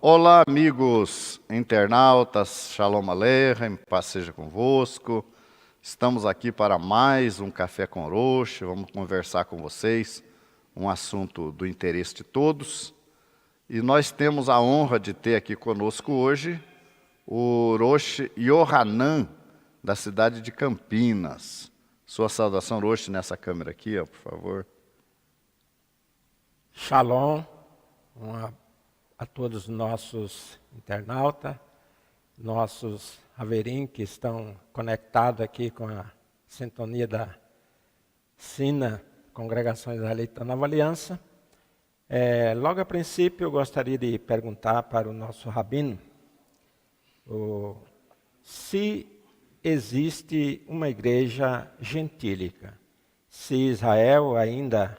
Olá, amigos internautas, Shalom Aleichem, paz seja convosco. Estamos aqui para mais um Café com Rosh. Vamos conversar com vocês um assunto do interesse de todos. E nós temos a honra de ter aqui conosco hoje o Rosh Yohanan, da cidade de Campinas. Sua saudação, Rosh, nessa câmera aqui, por favor. Shalom a todos os nossos internautas, nossos Haverim que estão conectados aqui com a sintonia da Sina, Congregação Israelita Nova Aliança. Logo a princípio eu gostaria de perguntar para o nosso Rabino se existe uma igreja gentílica, se Israel ainda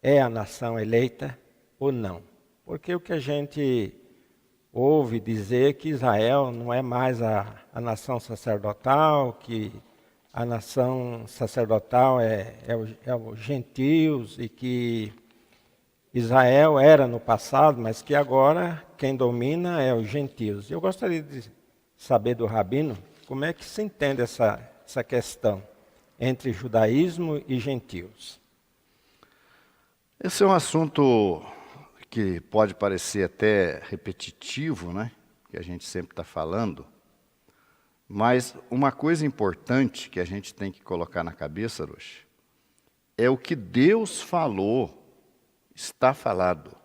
é a nação eleita ou não. Porque o que a gente ouve dizer é que Israel não é mais a nação sacerdotal, que a nação sacerdotal é os gentios e que Israel era no passado, mas que agora quem domina é os gentios. Eu gostaria de saber do Rabino como é que se entende essa questão entre judaísmo e gentios. Esse é um assunto que pode parecer até repetitivo, né? Que a gente sempre está falando. Mas uma coisa importante que a gente tem que colocar na cabeça, Rosh, é o que Deus falou, está falado.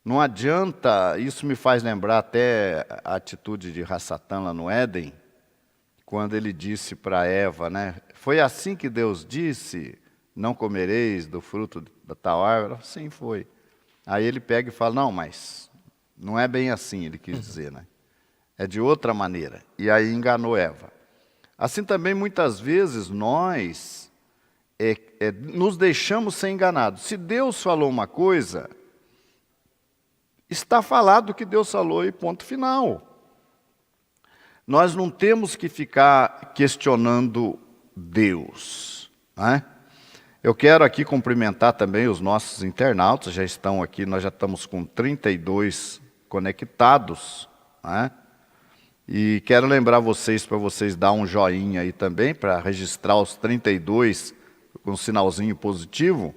Não adianta, isso me faz lembrar até a atitude de Hassatan lá no Éden, quando ele disse para Eva, né? Foi assim que Deus disse, não comereis do fruto da tal árvore? Sim, foi. Aí ele pega e fala, não, mas não é bem assim, ele quis dizer, né? É de outra maneira. E aí enganou Eva. Assim também, muitas vezes, nós nos deixamos ser enganados. Se Deus falou uma coisa, está falado o que Deus falou e ponto final. Nós não temos que ficar questionando Deus, né? Eu quero aqui cumprimentar também os nossos internautas, já estão aqui, nós já estamos com 32 conectados, né? E quero lembrar vocês, para vocês dar um joinha aí também, para registrar os 32 com um sinalzinho positivo,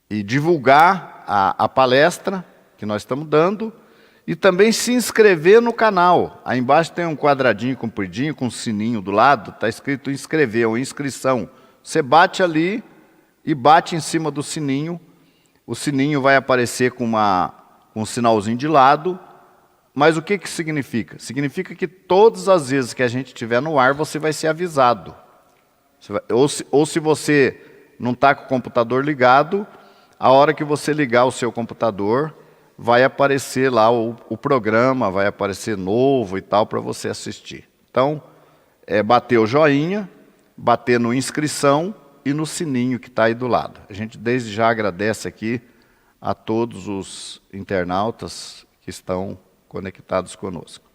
e divulgar a palestra que nós estamos dando, e também se inscrever no canal. Aí embaixo tem um quadradinho compridinho, com um sininho do lado, está escrito inscrever, ou inscrição. Você bate ali e bate em cima do sininho. O sininho vai aparecer com um sinalzinho de lado. Mas o que significa? Significa que todas as vezes que a gente estiver no ar, você vai ser avisado. Ou se você não está com o computador ligado, a hora que você ligar o seu computador, vai aparecer lá o programa, vai aparecer novo e tal, para você assistir. Então, bater o joinha, bater no inscrição e no sininho que está aí do lado. A gente desde já agradece aqui a todos os internautas que estão conectados conosco.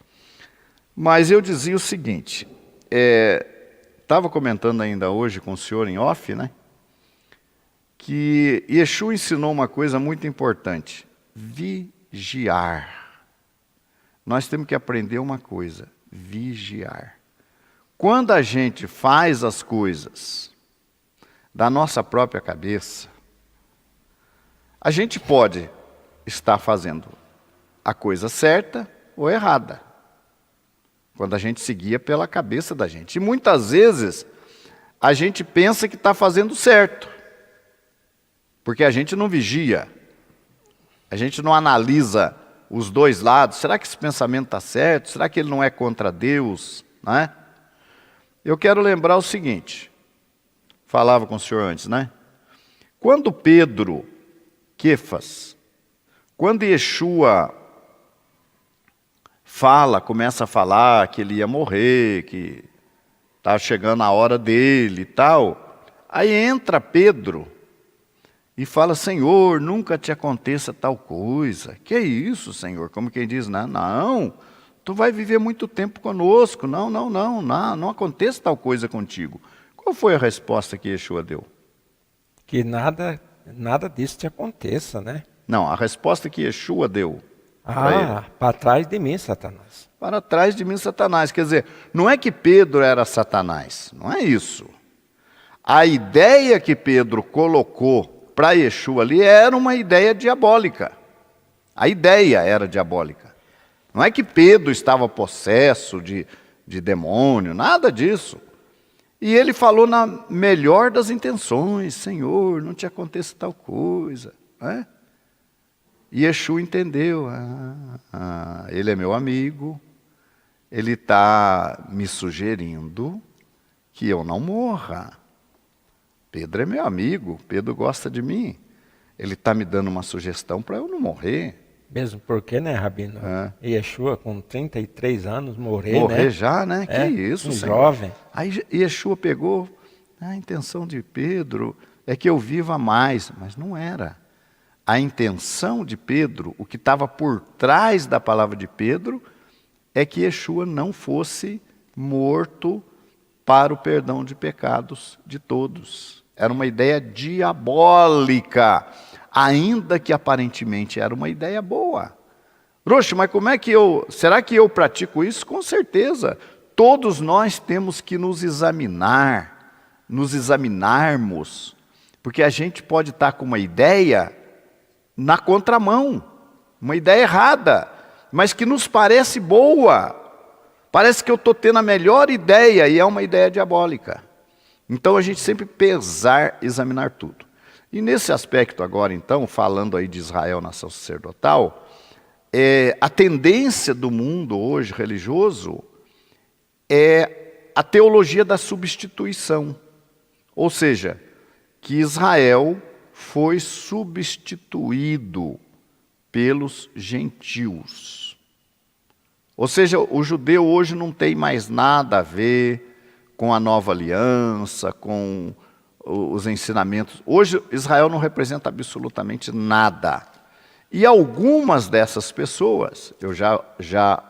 Mas eu dizia o seguinte, estava comentando ainda hoje com o senhor em off, né? Que Yeshua ensinou uma coisa muito importante, vigiar. Nós temos que aprender uma coisa, vigiar. Quando a gente faz as coisas da nossa própria cabeça, a gente pode estar fazendo a coisa certa ou errada, quando a gente seguia pela cabeça da gente. E muitas vezes a gente pensa que está fazendo certo, porque a gente não vigia, a gente não analisa os dois lados. Será que esse pensamento está certo? Será que ele não é contra Deus? Não é? Eu quero lembrar o seguinte, falava com o senhor antes, né? Quando Pedro, Quefas, quando Yeshua começa a falar que ele ia morrer, que estava chegando a hora dele e tal, aí entra Pedro e fala, Senhor, nunca te aconteça tal coisa. Que é isso, Senhor? Como quem diz, não, tu vai viver muito tempo conosco, não aconteça tal coisa contigo. Qual foi a resposta que Yeshua deu? Que nada disso te aconteça, né? Não, a resposta que Yeshua deu para ele. Para trás de mim, Satanás. Para trás de mim, Satanás. Quer dizer, não é que Pedro era Satanás, não é isso. A ideia que Pedro colocou para Yeshua ali era uma ideia diabólica. A ideia era diabólica. Não é que Pedro estava possesso de demônio, nada disso. E ele falou na melhor das intenções: Senhor, não te aconteça tal coisa. Né? E Yeshua entendeu: ele é meu amigo, ele está me sugerindo que eu não morra. Pedro é meu amigo, Pedro gosta de mim. Ele está me dando uma sugestão para eu não morrer. Mesmo porque, né, Rabino? Yeshua, com 33 anos, morrer, Morrer já, né? Que isso, Senhor. Jovem. Aí Yeshua pegou: a intenção de Pedro é que eu viva mais. Mas não era. A intenção de Pedro, o que estava por trás da palavra de Pedro, é que Yeshua não fosse morto para o perdão de pecados de todos. Era uma ideia diabólica, ainda que aparentemente era uma ideia boa. Roxo, mas como é que será que eu pratico isso? Com certeza. Todos nós temos que nos examinarmos, porque a gente pode estar com uma ideia na contramão, uma ideia errada, mas que nos parece boa. Parece que eu estou tendo a melhor ideia e é uma ideia diabólica. Então a gente sempre examinar tudo. E nesse aspecto agora, então, falando aí de Israel, nação sacerdotal, a tendência do mundo hoje religioso é a teologia da substituição. Ou seja, que Israel foi substituído pelos gentios. Ou seja, o judeu hoje não tem mais nada a ver com a nova aliança, com os ensinamentos. Hoje Israel não representa absolutamente nada. E algumas dessas pessoas, eu já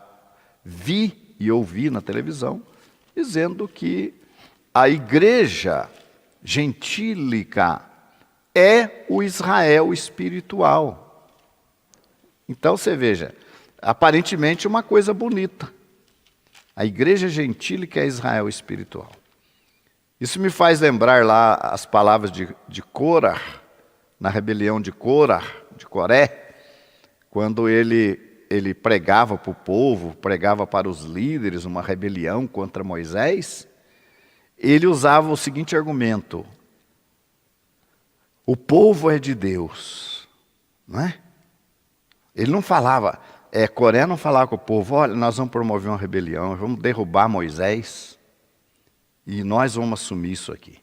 vi e ouvi na televisão, dizendo que a igreja gentílica é o Israel espiritual. Então você veja, aparentemente uma coisa bonita. A igreja gentílica é Israel espiritual. Isso me faz lembrar lá as palavras de Corá, na rebelião de Coré, quando ele pregava para o povo, pregava para os líderes uma rebelião contra Moisés. Ele usava o seguinte argumento: o povo é de Deus, não é? Ele não falava, Coré não falava com o povo: olha, nós vamos promover uma rebelião, vamos derrubar Moisés e nós vamos assumir isso aqui.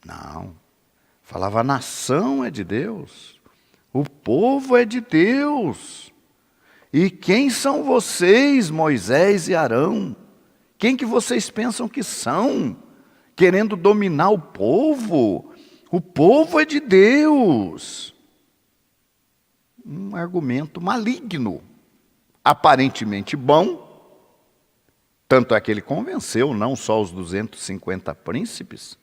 Não. Falava: a nação é de Deus, o povo é de Deus. E quem são vocês, Moisés e Arão? Quem que vocês pensam que são? Querendo dominar o povo? O povo é de Deus. Um argumento maligno, aparentemente bom, tanto é que ele convenceu não só os 250 príncipes,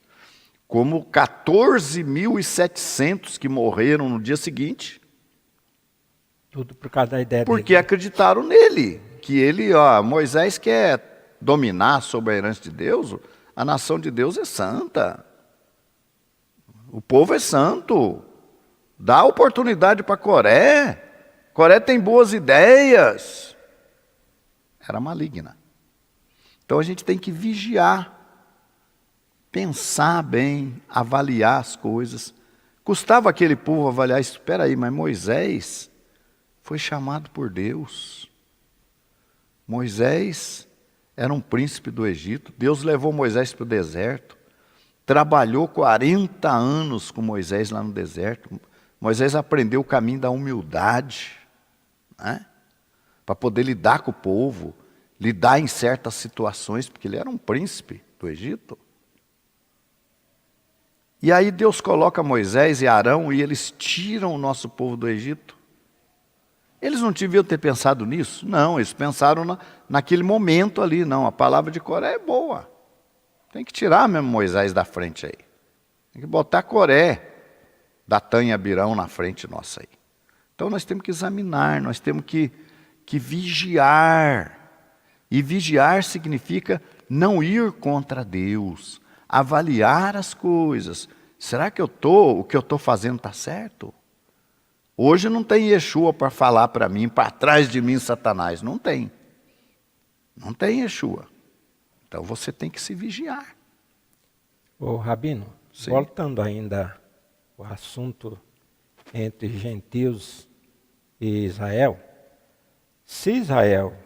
como 14.700 que morreram no dia seguinte. Tudo por causa da ideia porque dele. acreditaram nele, que Moisés quer dominar sobre a herança de Deus. A nação de Deus é santa, o povo é santo. Dá oportunidade para Coré. Coré tem boas ideias. Era maligna. Então a gente tem que vigiar, pensar bem, avaliar as coisas. Custava aquele povo avaliar isso. Espera aí, mas Moisés foi chamado por Deus. Moisés era um príncipe do Egito. Deus levou Moisés para o deserto. Trabalhou 40 anos com Moisés lá no deserto. Moisés aprendeu o caminho da humildade, né? Para poder lidar com o povo, lidar em certas situações, porque ele era um príncipe do Egito. E aí Deus coloca Moisés e Arão e eles tiram o nosso povo do Egito. Eles não deviam ter pensado nisso? Não, eles pensaram naquele momento ali. Não, a palavra de Coré é boa. Tem que tirar mesmo Moisés da frente aí. Tem que botar Coré. Datã e Abirão na frente nossa aí. Então nós temos que examinar, nós temos que vigiar. E vigiar significa não ir contra Deus, avaliar as coisas. Será que o que eu estou fazendo está certo? Hoje não tem Yeshua para falar para mim, para trás de mim Satanás. Não tem. Não tem Yeshua. Então você tem que se vigiar. Ô Rabino, Sim. voltando ainda ao assunto entre gentios e Israel, se Israel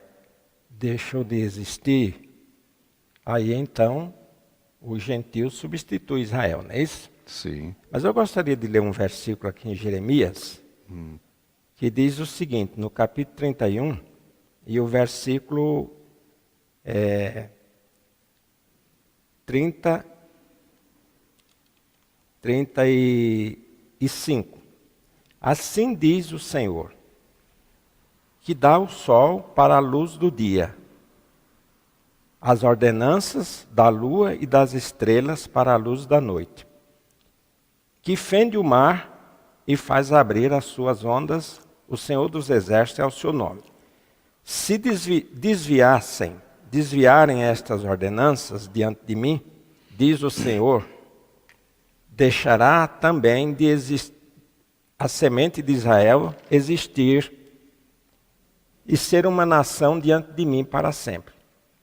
deixou de existir, aí então o gentio substitui Israel, não é isso? Sim. Mas eu gostaria de ler um versículo aqui em Jeremias, que diz o seguinte, no capítulo 31, e o versículo 35. Assim diz o Senhor, que dá o sol para a luz do dia, as ordenanças da lua e das estrelas para a luz da noite, que fende o mar e faz abrir as suas ondas, o Senhor dos Exércitos é o seu nome. Se desviarem estas ordenanças diante de mim, diz o Senhor, deixará também de existir a semente de Israel existir e ser uma nação diante de mim para sempre.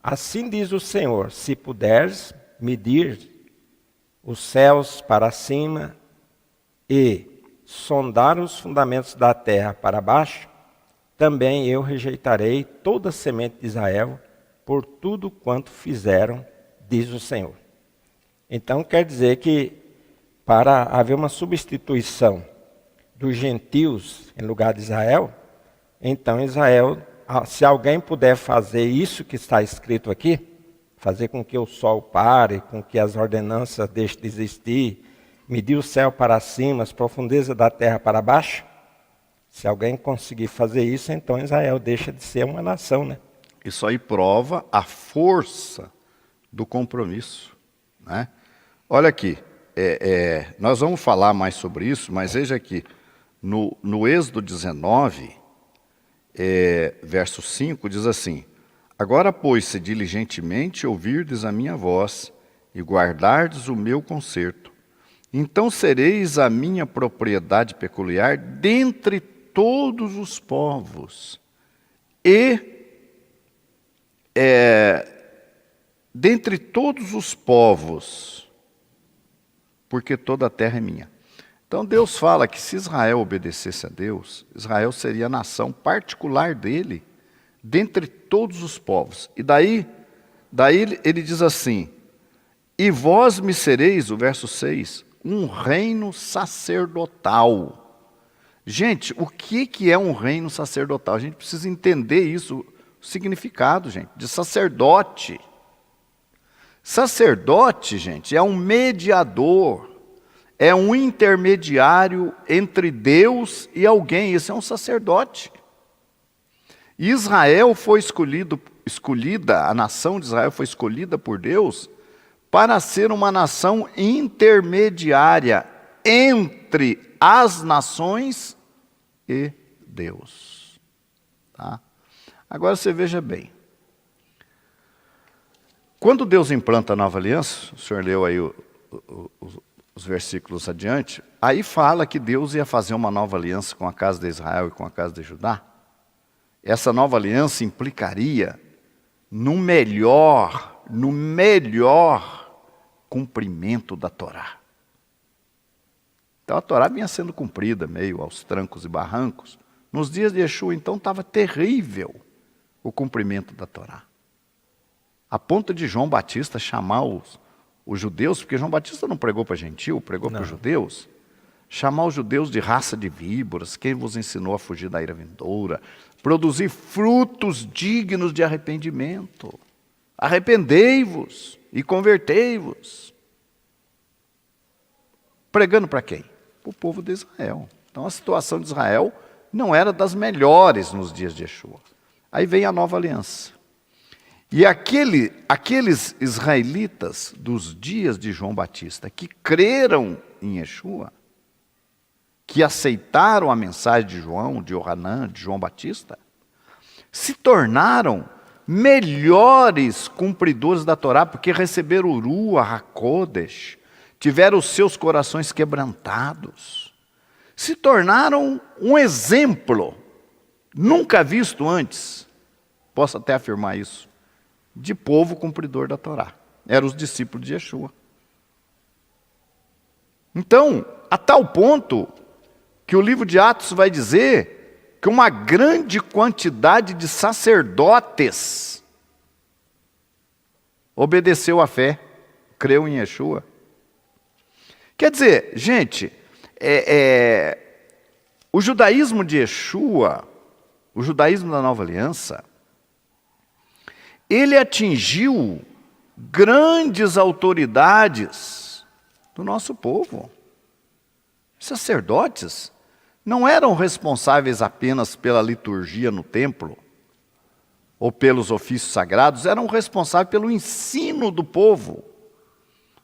Assim diz o Senhor, se puderes medir os céus para cima e sondar os fundamentos da terra para baixo, também eu rejeitarei toda a semente de Israel por tudo quanto fizeram, diz o Senhor. Então quer dizer que para haver uma substituição dos gentios em lugar de Israel, então Israel, se alguém puder fazer isso que está escrito aqui, fazer com que o sol pare, com que as ordenanças deixem de existir, medir o céu para cima, as profundezas da terra para baixo, se alguém conseguir fazer isso, então Israel deixa de ser uma nação, né? Isso aí prova a força do compromisso, né? Olha aqui, nós vamos falar mais sobre isso, mas veja aqui, no Êxodo 19, verso 5, diz assim, agora, pois, se diligentemente ouvirdes a minha voz e guardardes o meu conserto, então sereis a minha propriedade peculiar dentre todos os povos e dentre todos os povos, porque toda a terra é minha. Então Deus fala que se Israel obedecesse a Deus, Israel seria a nação particular dele, dentre todos os povos. E daí ele diz assim, e vós me sereis, o verso 6, um reino sacerdotal. Gente, o que é um reino sacerdotal? A gente precisa entender isso, o significado, gente, de sacerdote. Sacerdote, gente, é um mediador, é um intermediário entre Deus e alguém, esse é um sacerdote. Israel foi escolhida, a nação de Israel foi escolhida por Deus para ser uma nação intermediária entre as nações e Deus. Tá? Agora você veja bem. Quando Deus implanta a nova aliança, o senhor leu aí os versículos adiante, aí fala que Deus ia fazer uma nova aliança com a casa de Israel e com a casa de Judá. Essa nova aliança implicaria no melhor cumprimento da Torá. Então a Torá vinha sendo cumprida meio aos trancos e barrancos. Nos dias de Yeshua, então, estava terrível o cumprimento da Torá. A ponto de João Batista chamar os judeus, porque João Batista não pregou para gentil, pregou para os judeus, chamar os judeus de raça de víboras, quem vos ensinou a fugir da ira vindoura, produzir frutos dignos de arrependimento. Arrependei-vos e convertei-vos. Pregando para quem? Para o povo de Israel. Então a situação de Israel não era das melhores nos dias de Yeshua. Aí vem a nova aliança. E aqueles israelitas dos dias de João Batista que creram em Yeshua, que aceitaram a mensagem de João, de Yohanan, de João Batista, se tornaram melhores cumpridores da Torá, porque receberam o Ruach HaKodesh, tiveram os seus corações quebrantados, se tornaram um exemplo, nunca visto antes, posso até afirmar isso, de povo cumpridor da Torá. Eram os discípulos de Yeshua. Então, a tal ponto que o livro de Atos vai dizer que uma grande quantidade de sacerdotes obedeceu à fé, creu em Yeshua. Quer dizer, gente, o judaísmo de Yeshua, o judaísmo da Nova Aliança, ele atingiu grandes autoridades do nosso povo. Sacerdotes não eram responsáveis apenas pela liturgia no templo, ou pelos ofícios sagrados, eram responsáveis pelo ensino do povo.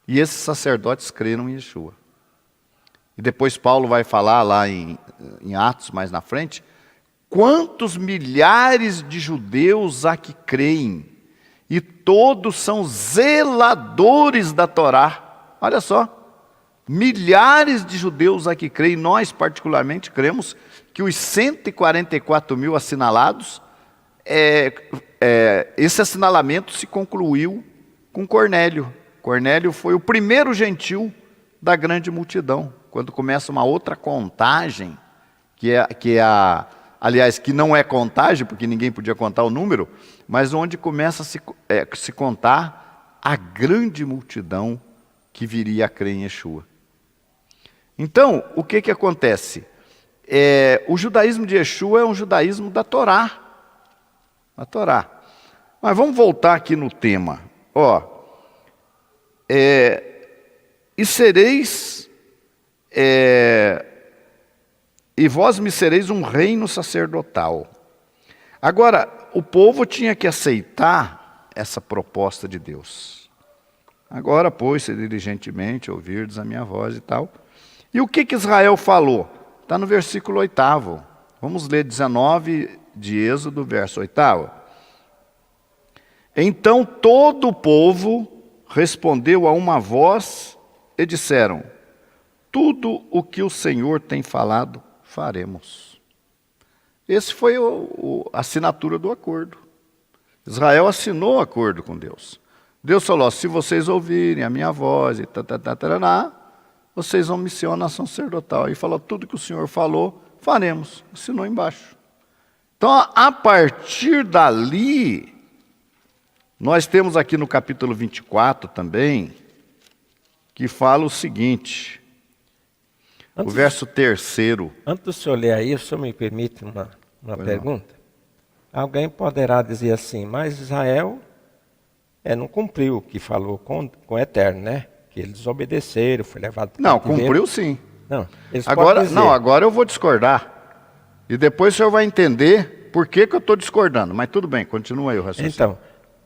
E esses sacerdotes creram em Yeshua. E depois Paulo vai falar lá em Atos, mais na frente, quantos milhares de judeus há que creem, e todos são zeladores da Torá. Olha só. Milhares de judeus aqui creem, nós particularmente cremos que os 144 mil assinalados, esse assinalamento se concluiu com Cornélio. Cornélio foi o primeiro gentil da grande multidão. Quando começa uma outra contagem, aliás, que não é contagem, porque ninguém podia contar o número, mas onde começa a se contar a grande multidão que viria a crer em Yeshua. Então, o que acontece? O judaísmo de Yeshua é um judaísmo da Torá. A Torá. Mas vamos voltar aqui no tema. E sereis, e vós me sereis um reino sacerdotal. Agora, o povo tinha que aceitar essa proposta de Deus. Agora, pois, se diligentemente ouvirdes a minha voz e tal. E o que Israel falou? Está no versículo 8. Vamos ler 19 de Êxodo, verso 8. Então todo o povo respondeu a uma voz e disseram: tudo o que o Senhor tem falado, faremos. Esse foi a assinatura do acordo. Israel assinou o acordo com Deus. Deus falou: se vocês ouvirem a minha voz e vocês vão missionar a nação sacerdotal. E falou: tudo que o Senhor falou, faremos. Assinou embaixo. Então, a partir dali, nós temos aqui no capítulo 24 também, que fala o seguinte, o verso 3. Antes do senhor ler aí, o senhor me permite uma pergunta? Alguém poderá dizer assim, mas Israel não cumpriu o que falou com o Eterno, né? Que eles desobedeceram, foi levado para o cativeiro. Não, cumpriu sim. Não, agora eu vou discordar. E depois o senhor vai entender por que eu estou discordando. Mas tudo bem, continua aí o raciocínio. Então,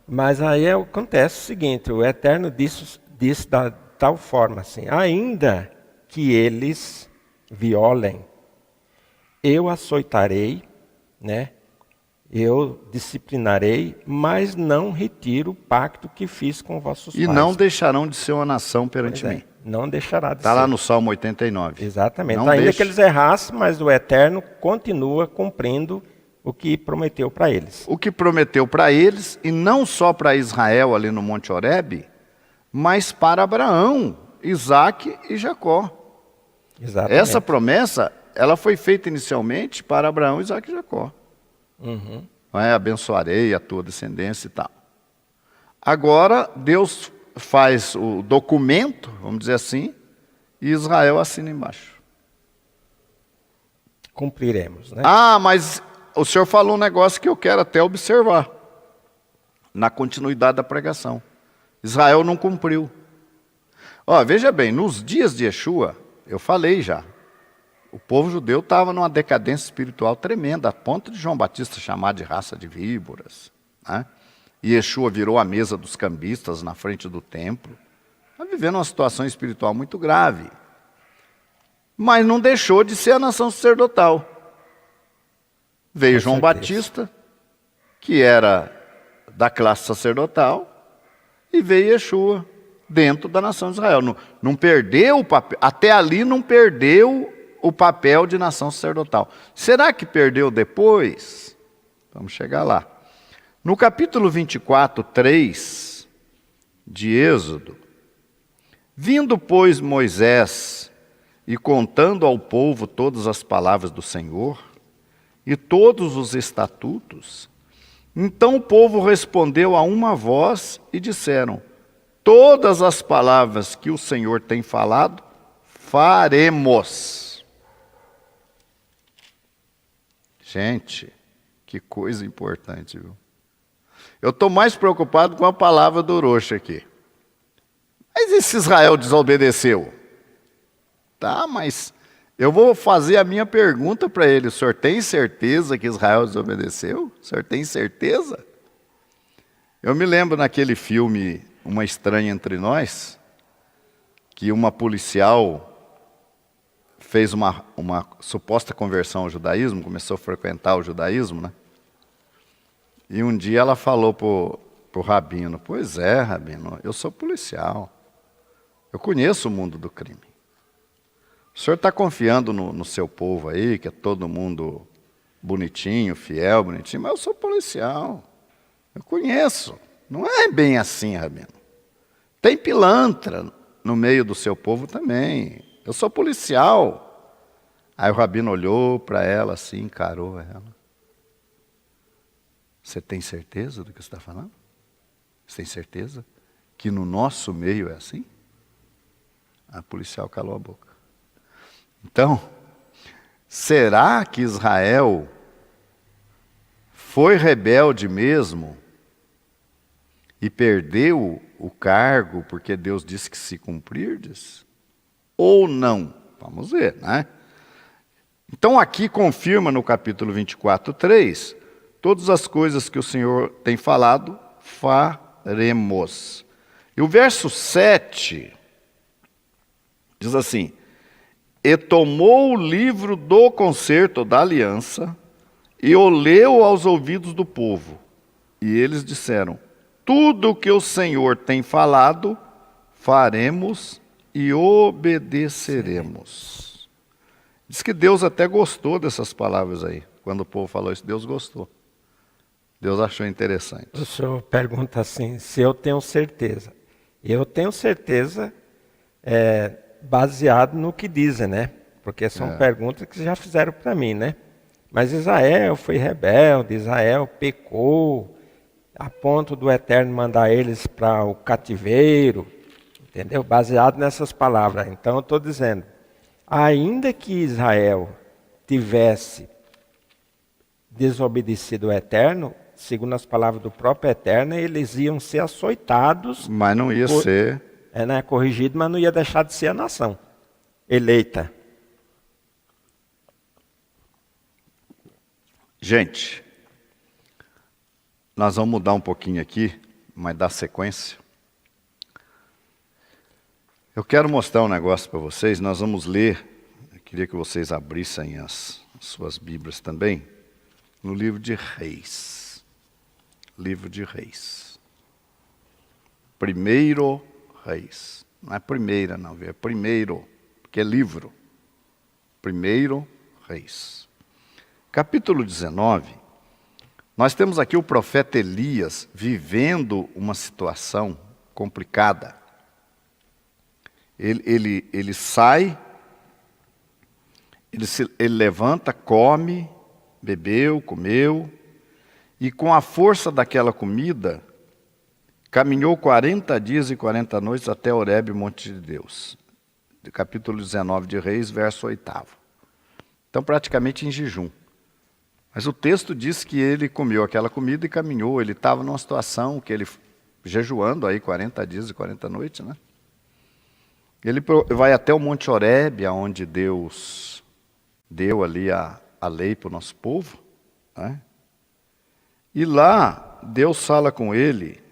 mas aí acontece o seguinte, o Eterno disse da tal forma assim, ainda que eles violem, eu açoitarei, né? Eu disciplinarei, mas não retiro o pacto que fiz com vossos pais. E não deixarão de ser uma nação perante mim. Não deixará de ser. Está lá no Salmo 89. Exatamente. Ainda que eles errassem, mas o Eterno continua cumprindo o que prometeu para eles. O que prometeu para eles, e não só para Israel ali no Monte Horebe, mas para Abraão, Isaque e Jacó. Exatamente. Essa promessa, ela foi feita inicialmente para Abraão, Isaque e Jacó. Uhum. Abençoarei a tua descendência e tal. Agora, Deus faz o documento, vamos dizer assim, e Israel assina embaixo. Cumpriremos, né? Mas o senhor falou um negócio que eu quero até observar, na continuidade da pregação. Israel não cumpriu. Veja bem, nos dias de Yeshua, eu falei já, o povo judeu estava numa decadência espiritual tremenda, a ponto de João Batista chamar de raça de víboras, né? E Yeshua virou a mesa dos cambistas na frente do templo. Está vivendo uma situação espiritual muito grave. mas não deixou de ser a nação sacerdotal. Veio João Batista, que era da classe sacerdotal, e veio Yeshua, dentro da nação de Israel. Não perdeu o papel, até ali não perdeu o papel de nação sacerdotal. Será que perdeu depois? Vamos chegar lá. No capítulo 24, 3 de Êxodo, vindo, pois, Moisés e contando ao povo todas as palavras do Senhor e todos os estatutos, então o povo respondeu a uma voz e disseram: todas as palavras que o Senhor tem falado, faremos. Gente, que coisa importante, viu? Eu estou mais preocupado com a palavra do Orochi aqui. Mas e se Israel desobedeceu? Tá, mas eu vou fazer a minha pergunta para ele. O senhor tem certeza que Israel desobedeceu? O senhor tem certeza? Eu me lembro naquele filme Uma Estranha Entre Nós, que uma policial fez uma suposta conversão ao judaísmo, começou a frequentar o judaísmo, né? E um dia ela falou pro rabino: pois é, rabino, eu sou policial, eu conheço o mundo do crime. O senhor está confiando no seu povo aí, que é todo mundo bonitinho, fiel, bonitinho, mas eu sou policial, eu conheço. Não é bem assim, rabino. Tem pilantra no meio do seu povo também. Eu sou policial. Aí o rabino olhou para ela assim, encarou ela. Você tem certeza do que você está falando? Você tem certeza que no nosso meio é assim? A policial calou a boca. Então, será que Israel foi rebelde mesmo e perdeu o cargo porque Deus disse que se cumprirdes? Ou não? Vamos ver, né? Então aqui confirma no capítulo 24, 3, todas as coisas que o Senhor tem falado, faremos. E o verso 7 diz assim: e tomou o livro do concerto da aliança e o leu aos ouvidos do povo. E eles disseram: tudo o que o Senhor tem falado, faremos e obedeceremos. Diz que Deus até gostou dessas palavras aí. Quando o povo falou isso, Deus gostou. Deus achou interessante. O senhor pergunta assim, se eu tenho certeza. Eu tenho certeza, baseado no que dizem, né? Porque são perguntas que já fizeram para mim, né? Mas Israel foi rebelde, Israel pecou, a ponto do Eterno mandar eles para o cativeiro, entendeu? Baseado nessas palavras. Então eu estou dizendo, ainda que Israel tivesse desobedecido ao Eterno, segundo as palavras do próprio Eterno, eles iam ser açoitados. Mas não ia ser. Né, corrigido, mas não ia deixar de ser a nação eleita. Gente, nós vamos mudar um pouquinho aqui, mas dar sequência. Eu quero mostrar um negócio para vocês. Nós vamos ler, eu queria que vocês abrissem as suas Bíblias também, no livro de Reis. Livro de Reis. Primeiro Reis. Não é primeira, não, é primeiro, porque é livro. Primeiro Reis. Capítulo 19. Nós temos aqui o profeta Elias vivendo uma situação complicada. Ele sai, ele levanta, come, bebeu, comeu, e com a força daquela comida, caminhou 40 dias e 40 noites até Horebe, monte de Deus. Capítulo 19 de Reis, verso 8. Então, praticamente em jejum. Mas o texto diz que ele comeu aquela comida e caminhou. Ele estava numa situação que ele, jejuando aí 40 dias e 40 noites, né? Ele vai até o Monte Horebe, onde Deus deu ali a lei para o nosso povo, né? E lá, Deus fala com ele,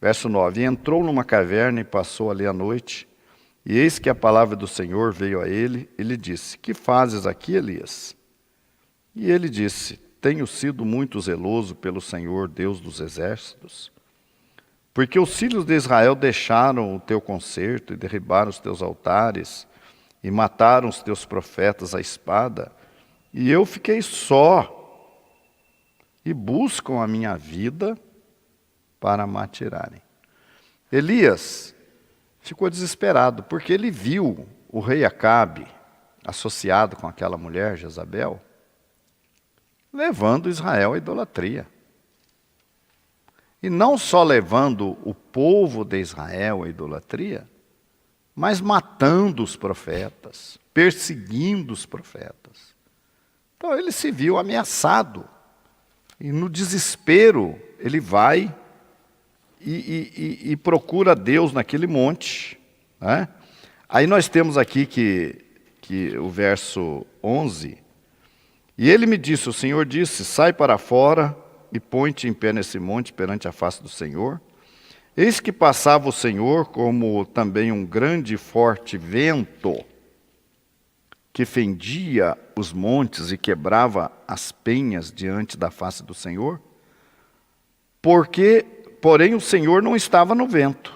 verso 9, e entrou numa caverna e passou ali a noite, E eis que a palavra do Senhor veio a ele e lhe disse: que fazes aqui, Elias? E ele disse: tenho sido muito zeloso pelo Senhor, Deus dos exércitos, porque os filhos de Israel deixaram o teu concerto e derribaram os teus altares e mataram os teus profetas à espada, e eu fiquei só, e buscam a minha vida para me atirarem. Elias ficou desesperado, porque ele viu o rei Acabe, associado com aquela mulher, Jezabel, levando Israel à idolatria. E não só levando o povo de Israel à idolatria, mas matando os profetas, perseguindo os profetas. Então ele se viu ameaçado. E no desespero, ele vai e procura Deus naquele monte. Né? Aí nós temos aqui que o verso 11. E ele me disse, o Senhor disse, sai para fora e põe-te em pé nesse monte perante a face do Senhor. Eis que passava o Senhor como também um grande e forte vento, que fendia os montes e quebrava as penhas diante da face do Senhor. Porém o Senhor não estava no vento.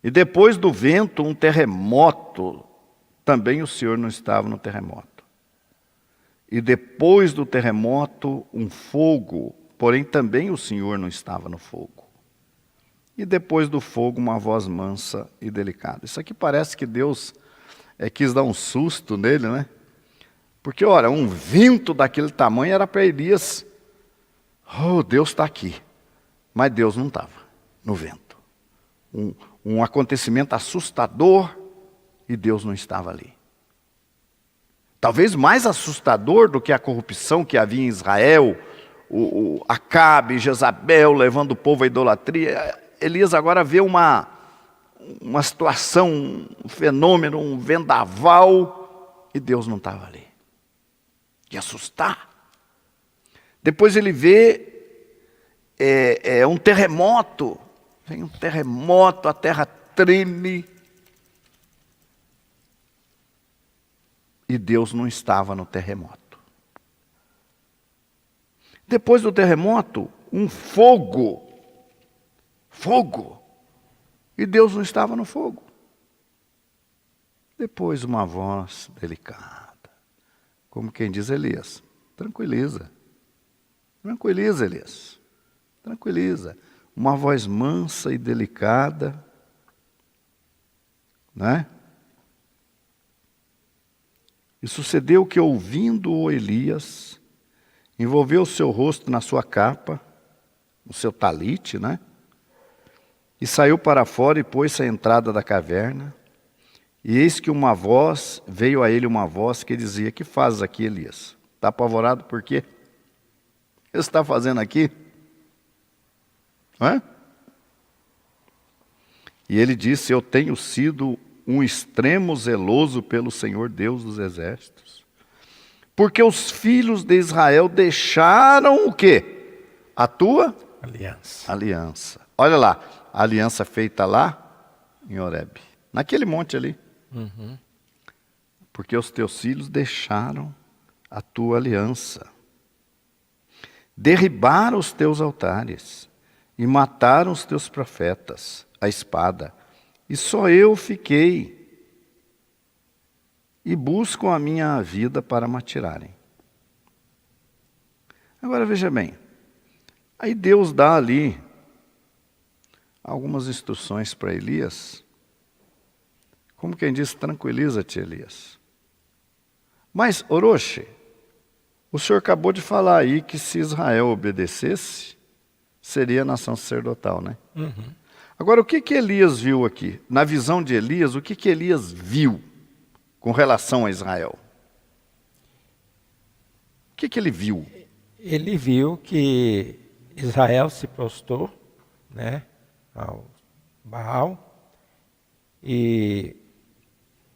E depois do vento um terremoto, também o Senhor não estava no terremoto. E depois do terremoto um fogo, porém também o Senhor não estava no fogo. E depois do fogo uma voz mansa e delicada. Isso aqui parece que Deus quis dar um susto nele, né? Porque, ora, um vento daquele tamanho era para Elias, oh, Deus está aqui. Mas Deus não estava no vento. Um acontecimento assustador e Deus não estava ali. Talvez mais assustador do que a corrupção que havia em Israel, o Acabe, Jezabel levando o povo à idolatria. Elias agora vê uma situação, um fenômeno, um vendaval, e Deus não estava ali. De assustar. Depois ele vê um terremoto. Vem um terremoto, a terra treme. E Deus não estava no terremoto. Depois do terremoto, um fogo. Fogo. E Deus não estava no fogo. Depois uma voz delicada. Como quem diz, Elias, tranquiliza. Tranquiliza, Elias. Tranquiliza. Uma voz mansa e delicada. Né? E sucedeu que, ouvindo-o Elias, envolveu o seu rosto na sua capa, no seu talite, né? E saiu para fora e pôs-se à entrada da caverna. E eis que veio a ele uma voz que dizia: que fazes aqui, Elias? Está apavorado por quê? O que você está fazendo aqui? Hã? E ele disse: eu tenho sido um extremo zeloso pelo Senhor Deus dos exércitos, porque os filhos de Israel deixaram o quê? A tua aliança. Olha lá, a aliança feita lá em Horebe, naquele monte ali. Uhum. Porque os teus filhos deixaram a tua aliança, derribaram os teus altares e mataram os teus profetas à espada. E só eu fiquei, e buscam a minha vida para me atirarem. Agora veja bem, aí Deus dá ali algumas instruções para Elias, como quem diz, tranquiliza-te, Elias. Mas, Orochi, o senhor acabou de falar aí que se Israel obedecesse, seria a nação sacerdotal, né? Uhum. Agora, o que Elias viu aqui? Na visão de Elias, o que Elias viu com relação a Israel? O que ele viu? Ele viu que Israel se prostrou, né, ao Baal, e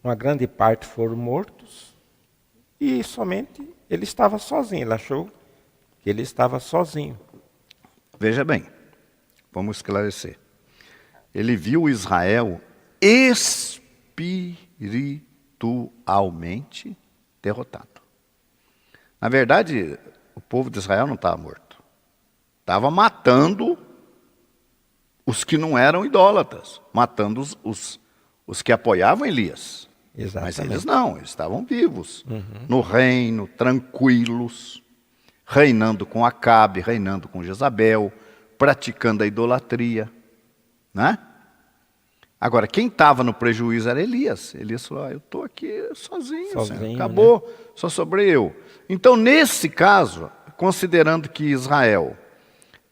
uma grande parte foram mortos, e somente ele estava sozinho. Ele achou que ele estava sozinho. Veja bem, vamos esclarecer. Ele viu Israel espiritualmente derrotado. Na verdade, o povo de Israel não estava morto. Estava matando os que não eram idólatras, matando os que apoiavam Elias. Exatamente. Mas eles não, eles estavam vivos, no reino, tranquilos, reinando com Acabe, reinando com Jezabel, praticando a idolatria, né? Agora, quem estava no prejuízo era Elias. Elias falou, eu estou aqui sozinho, Senhor. Acabou, né? Só sobrei eu. Então, nesse caso, considerando que Israel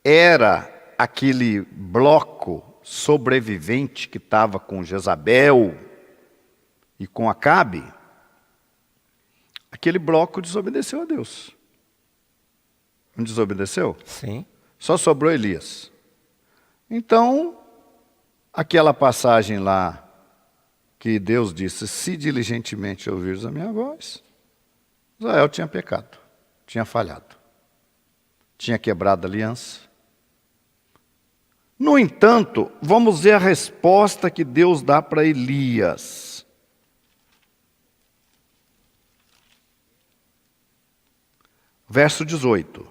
era aquele bloco sobrevivente que estava com Jezabel e com Acabe, aquele bloco desobedeceu a Deus. Não desobedeceu? Sim. Só sobrou Elias. Então, aquela passagem lá que Deus disse, se diligentemente ouvires a minha voz, Israel tinha pecado, tinha falhado, tinha quebrado a aliança. No entanto, vamos ver a resposta que Deus dá para Elias. Verso 18.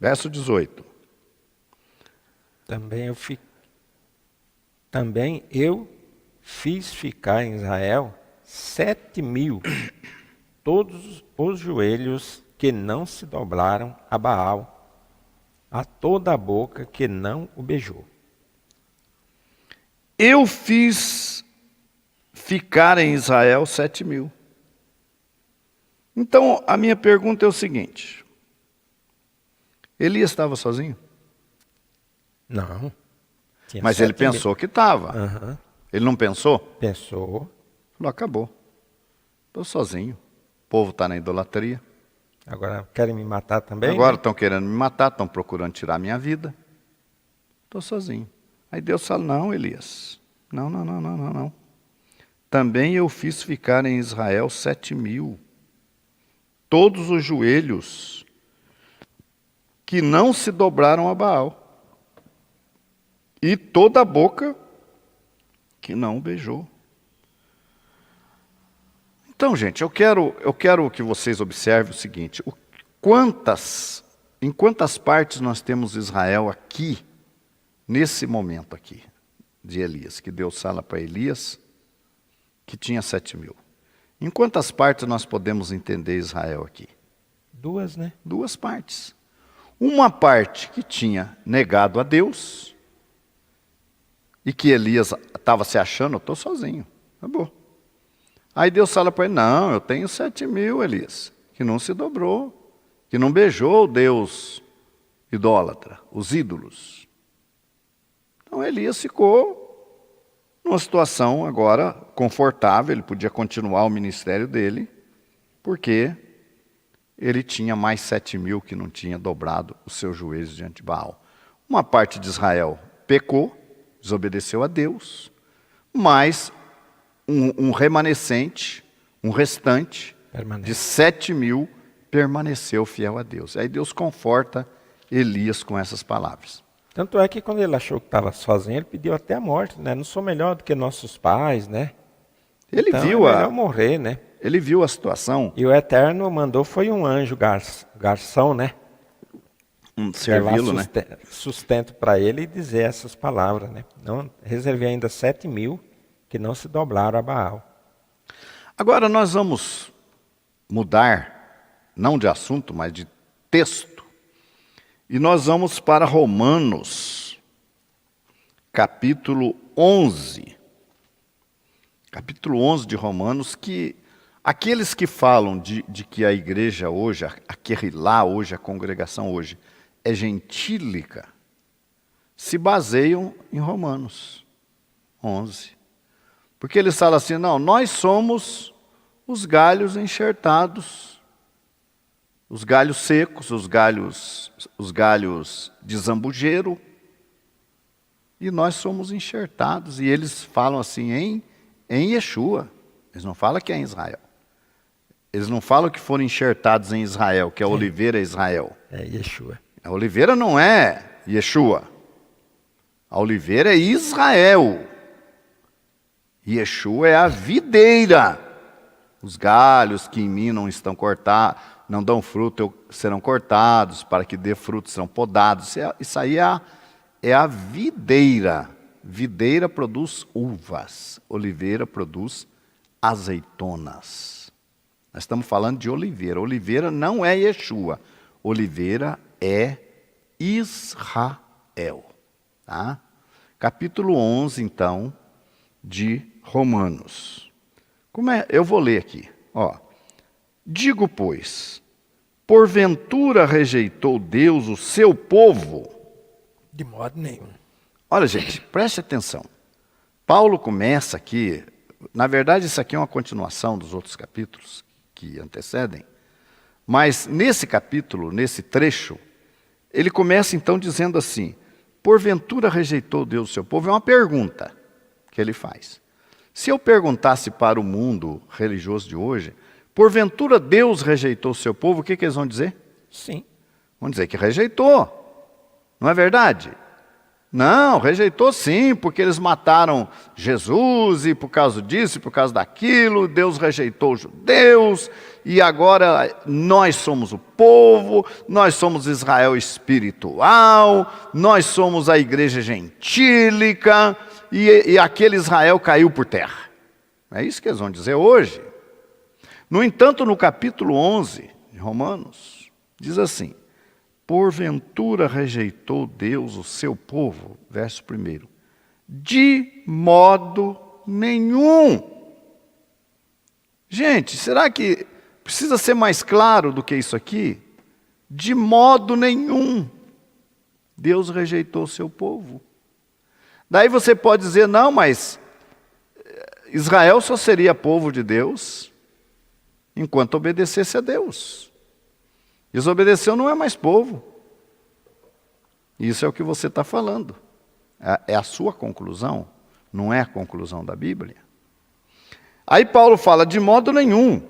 Verso 18. Também eu fiz ficar em Israel 7.000, todos os joelhos que não se dobraram a Baal, a toda a boca que não o beijou. Eu fiz ficar em Israel 7.000. Então, a minha pergunta é o seguinte. Elias estava sozinho? Não. Mas ele pensou que estava. Uhum. Ele não pensou? Pensou. Falou, acabou. Estou sozinho. O povo está na idolatria. Agora querem me matar também? Agora estão querendo me matar, estão procurando tirar a minha vida. Estou sozinho. Aí Deus fala, não, Elias. Não. Também eu fiz ficar em Israel 7.000. Todos os joelhos que não se dobraram a Baal. E toda a boca que não o beijou. Então, gente, eu quero que vocês observem o seguinte. Em quantas partes nós temos Israel aqui, nesse momento aqui, de Elias, que Deus fala para Elias, que tinha 7.000. Em quantas partes nós podemos entender Israel aqui? 2, né? 2 partes. Uma parte que tinha negado a Deus, e que Elias estava se achando, eu estou sozinho, acabou. Aí Deus fala para ele, não, eu tenho 7.000, Elias, que não se dobrou, que não beijou o Deus idólatra, os ídolos. Então Elias ficou numa situação agora confortável, ele podia continuar o ministério dele, porque ele tinha mais 7.000 que não tinha dobrado os seus joelhos diante de Baal. Uma parte de Israel pecou, desobedeceu a Deus, mas um remanescente, um restante de 7.000 permaneceu fiel a Deus. Aí Deus conforta Elias com essas palavras. Tanto é que quando ele achou que estava sozinho, ele pediu até a morte, né? Não sou melhor do que nossos pais, né? Ele então, viu é melhor morrer, né? Ele viu a situação. E o Eterno mandou, foi um anjo garçom, né? Servi-lo, né? Sustento para ele e dizer essas palavras, né? Não, reservei ainda 7.000 que não se dobraram a Baal. Agora nós vamos mudar, não de assunto, mas de texto. E nós vamos para Romanos, capítulo 11. Capítulo 11 de Romanos, que aqueles que falam de que a igreja hoje, a Querrilá hoje, a congregação hoje, é gentílica, se baseiam em Romanos 11. Porque eles falam assim, não, nós somos os galhos enxertados, os galhos secos, os galhos de zambujeiro, e nós somos enxertados. E eles falam assim em Yeshua, eles não falam que é em Israel. Eles não falam que foram enxertados em Israel, que a oliveira é Israel. É Yeshua. A oliveira não é Yeshua. A oliveira é Israel. Yeshua é a videira. Os galhos que em mim não estão cortados, não dão fruto, serão cortados, para que dê fruto, serão podados. Isso aí é a videira. Videira produz uvas, oliveira produz azeitonas. Nós estamos falando de oliveira. Oliveira não é Yeshua. Oliveira é Israel. Tá? Capítulo 11, então, de Romanos. Eu vou ler aqui. Digo, pois, porventura rejeitou Deus o seu povo? De modo nenhum. Olha, gente, preste atenção. Paulo começa aqui, na verdade isso aqui é uma continuação dos outros capítulos que antecedem, mas nesse capítulo, nesse trecho, ele começa então dizendo assim, porventura rejeitou Deus o seu povo? É uma pergunta que ele faz. Se eu perguntasse para o mundo religioso de hoje, porventura Deus rejeitou o seu povo, o que eles vão dizer? Sim. Vão dizer que rejeitou. Não é verdade? Não, rejeitou sim, porque eles mataram Jesus e por causa disso e por causa daquilo, Deus rejeitou os judeus e agora nós somos o povo, nós somos Israel espiritual, nós somos a igreja gentílica e aquele Israel caiu por terra. É isso que eles vão dizer hoje. No entanto, no capítulo 11 de Romanos, diz assim, porventura rejeitou Deus o seu povo? Verso 1. De modo nenhum. Gente, será que precisa ser mais claro do que isso aqui? De modo nenhum. Deus rejeitou o seu povo. Daí você pode dizer, não, mas Israel só seria povo de Deus enquanto obedecesse a Deus. Desobedeceu, não é mais povo. Isso é o que você está falando. É a sua conclusão, não é a conclusão da Bíblia. Aí Paulo fala, de modo nenhum.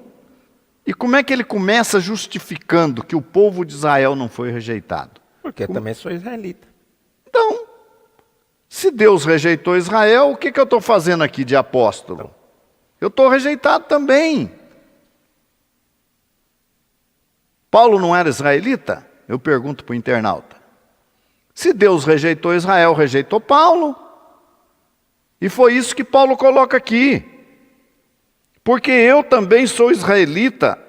E como é que ele começa justificando que o povo de Israel não foi rejeitado? Porque eu também sou israelita. Então, se Deus rejeitou Israel, o que eu estou fazendo aqui de apóstolo? Eu estou rejeitado também. Paulo não era israelita? Eu pergunto para o internauta. Se Deus rejeitou Israel, rejeitou Paulo. E foi isso que Paulo coloca aqui. Porque eu também sou israelita,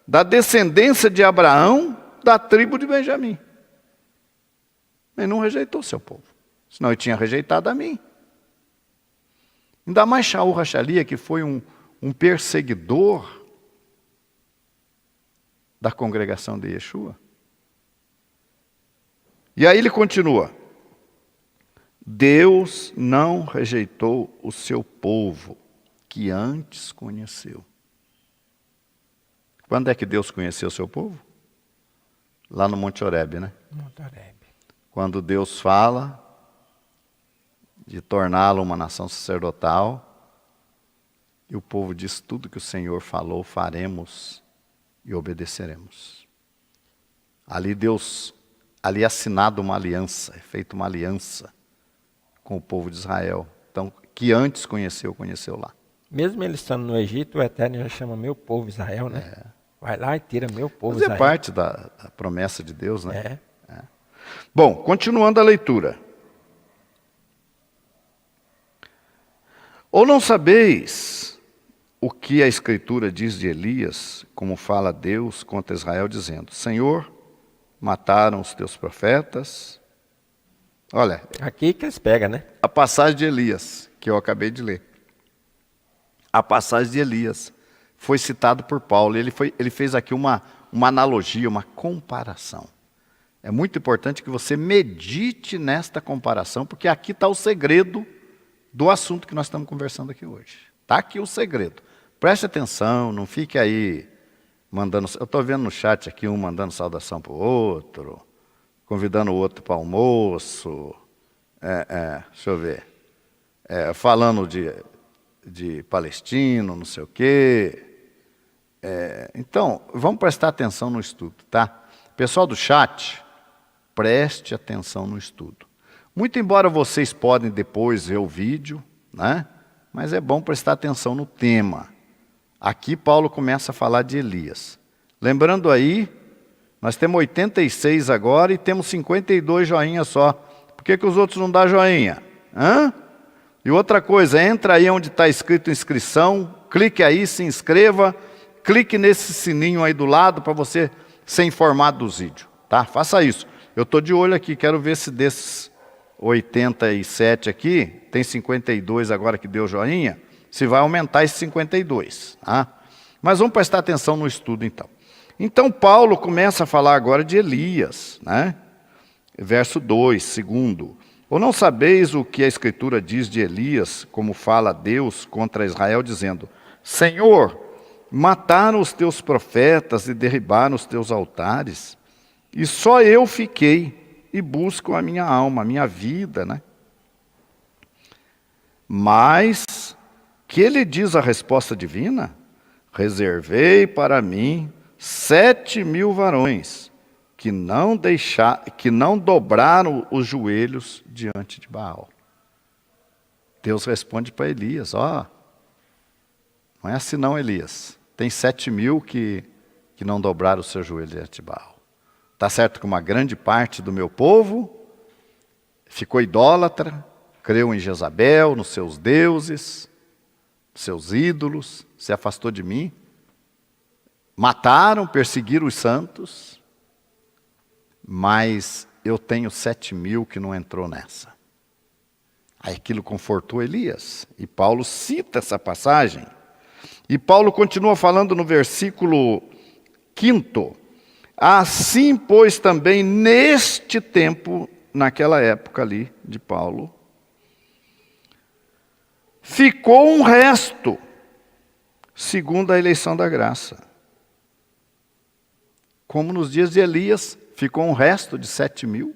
da descendência de Abraão, da tribo de Benjamim. Ele não rejeitou seu povo. Senão ele tinha rejeitado a mim. Ainda mais Shaul Rachalia, que foi um perseguidor da congregação de Yeshua. E aí ele continua. Deus não rejeitou o seu povo, que antes conheceu. Quando é que Deus conheceu o seu povo? Lá no Monte Horebe, né? Monte Horebe. Quando Deus fala de torná-lo uma nação sacerdotal, e o povo diz, tudo que o Senhor falou, faremos e obedeceremos. Ali é assinada uma aliança, é feita uma aliança com o povo de Israel. Então, que antes conheceu lá. Mesmo ele estando no Egito, o Eterno já chama meu povo Israel, né? Vai lá e tira meu povo Israel. Mas é parte da promessa de Deus, né? É. Bom, continuando a leitura. Ou não sabeis o que a Escritura diz de Elias, como fala Deus contra Israel, dizendo, Senhor, mataram os teus profetas. Olha, aqui que eles pegam, né? a passagem de Elias, que eu acabei de ler. A passagem de Elias foi citado por Paulo. Ele fez aqui uma analogia, uma comparação. É muito importante que você medite nesta comparação, porque aqui está o segredo do assunto que nós estamos conversando aqui hoje. Está aqui o segredo. Preste atenção, não fique aí mandando... Eu estou vendo no chat aqui um mandando saudação para o outro, convidando o outro para almoço, deixa eu ver, falando de palestino, não sei o quê. Então, vamos prestar atenção no estudo, tá? Pessoal do chat, preste atenção no estudo. Muito embora vocês podem depois ver o vídeo, né? Mas é bom prestar atenção no tema. Aqui Paulo começa a falar de Elias. Lembrando aí, nós temos 86 agora e temos 52 joinhas só. Por que os outros não dão joinha? Hã? E outra coisa, entra aí onde está escrito inscrição, clique aí, se inscreva, clique nesse sininho aí do lado para você ser informado dos vídeos, tá? Faça isso. Eu estou de olho aqui, quero ver se desses 87 aqui, tem 52 agora que deu joinha, se vai aumentar esses 52, tá? Mas vamos prestar atenção no estudo então. Então Paulo começa a falar agora de Elias, né? Verso 2, segundo. Ou não sabeis o que a Escritura diz de Elias, como fala Deus contra Israel, dizendo: Senhor, mataram os teus profetas e derribaram os teus altares, e só eu fiquei e busco a minha alma, a minha vida, né? Mas, que ele diz a resposta divina? Reservei para mim 7.000 varões, que não dobraram os joelhos diante de Baal. Deus responde para Elias, ó, não é assim não, Elias. Tem 7.000 que não dobraram o seu joelho diante de Baal. Está certo que uma grande parte do meu povo ficou idólatra, creu em Jezabel, nos seus deuses, seus ídolos, se afastou de mim, mataram, perseguiram os santos, mas eu tenho 7.000 que não entrou nessa. Aí aquilo confortou Elias. E Paulo cita essa passagem. E Paulo continua falando no versículo 5. Assim, pois, também neste tempo, naquela época ali de Paulo, ficou um resto, segundo a eleição da graça. Como nos dias de Elias, ficou um resto de 7.000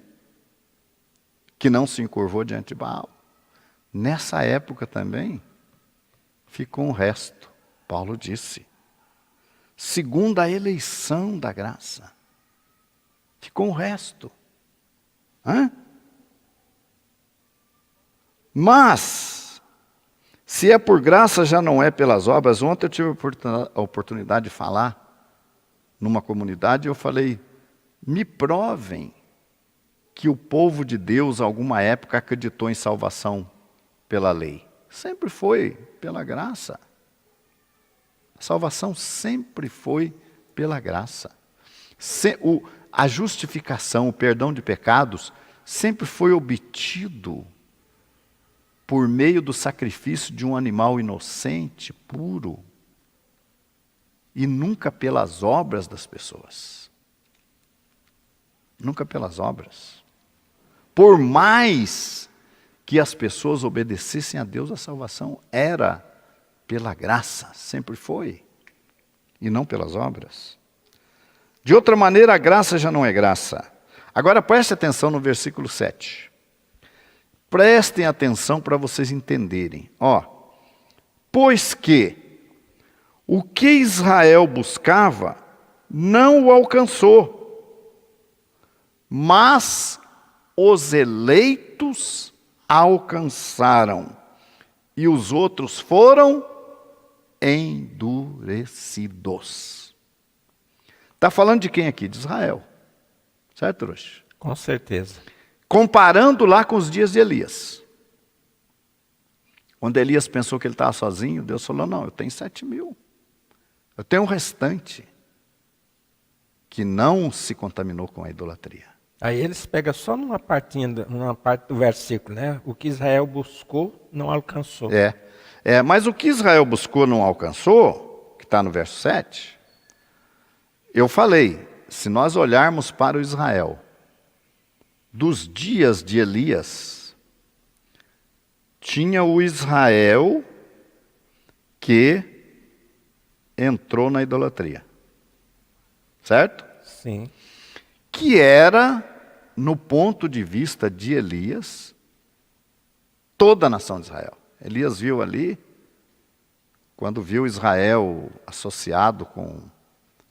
que não se encurvou diante de Baal. Nessa época também, ficou um resto, Paulo disse, segundo a eleição da graça. Ficou um resto. Hã? Mas, se é por graça, já não é pelas obras. Ontem eu tive a oportunidade de falar numa comunidade, eu falei, me provem que o povo de Deus, alguma época, acreditou em salvação pela lei. Sempre foi pela graça. A salvação sempre foi pela graça. A justificação, o perdão de pecados, sempre foi obtido por meio do sacrifício de um animal inocente, puro, e nunca pelas obras das pessoas. Nunca pelas obras. Por mais que as pessoas obedecessem a Deus, a salvação era pela graça, sempre foi, e não pelas obras. De outra maneira, a graça já não é graça. Agora preste atenção no versículo 7. Prestem atenção para vocês entenderem. Pois que o que Israel buscava não o alcançou, mas os eleitos alcançaram, e os outros foram endurecidos. Está falando de quem aqui? De Israel. Certo, Roche? Com certeza. Comparando lá com os dias de Elias. Quando Elias pensou que ele estava sozinho, Deus falou, não, eu tenho 7.000. Eu tenho um restante que não se contaminou com a idolatria. Aí eles pegam só numa parte do versículo, né? O que Israel buscou, não alcançou. Mas o que Israel buscou, não alcançou, que está no verso 7, eu falei, se nós olharmos para o Israel, dos dias de Elias, tinha o Israel que entrou na idolatria. Certo? Sim. Que era, no ponto de vista de Elias, toda a nação de Israel. Elias viu ali, quando viu Israel associado com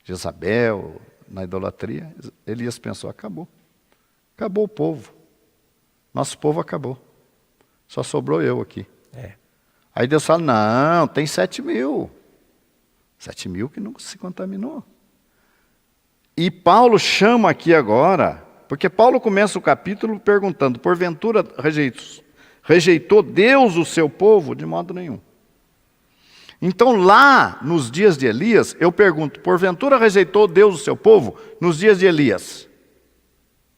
Jezabel, na idolatria, Elias pensou, acabou. Acabou o povo. Nosso povo acabou. Só sobrou eu aqui. É. Aí Deus fala, não, tem 7.000. 7.000 que nunca se contaminou. E Paulo chama aqui agora, porque Paulo começa o capítulo perguntando, porventura rejeitou Deus o seu povo? De modo nenhum. Então lá, nos dias de Elias, eu pergunto, porventura rejeitou Deus o seu povo nos dias de Elias?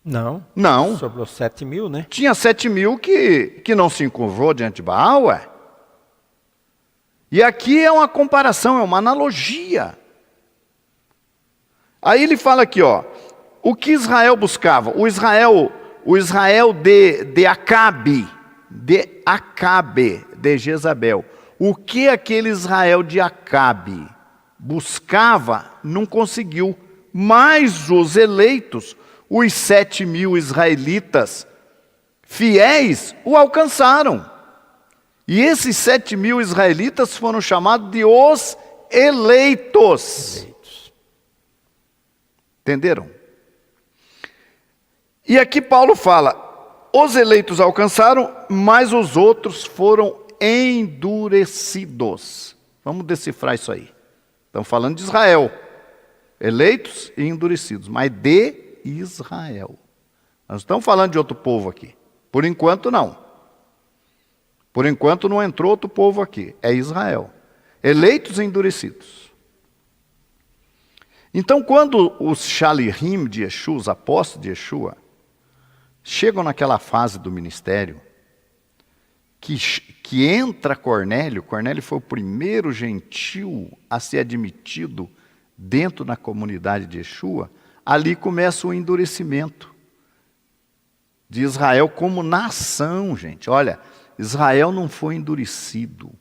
Não. Não. Sobrou 7.000, né? Tinha 7.000 que não se encurvou diante de Baal, ué. E aqui é uma comparação, é uma analogia. Aí ele fala aqui, ó, o que Israel buscava? O Israel de Acabe, de Jezabel. O que aquele Israel de Acabe buscava, não conseguiu. Mas os eleitos, os 7.000 israelitas fiéis, o alcançaram. E esses 7.000 israelitas foram chamados de os eleitos. Entenderam? E aqui Paulo fala, os eleitos alcançaram, mas os outros foram endurecidos. Vamos decifrar isso aí. Estamos falando de Israel. Eleitos e endurecidos, mas de Israel. Nós não estamos falando de outro povo aqui. Por enquanto não. Por enquanto não entrou outro povo aqui. É Israel. Eleitos e endurecidos. Então, quando os Shalirim de Yeshua, os apóstolos de Yeshua, chegam naquela fase do ministério, que entra Cornélio, Cornélio foi o primeiro gentil a ser admitido dentro da comunidade de Yeshua, ali começa o endurecimento de Israel como nação, gente. Olha, Israel não foi endurecido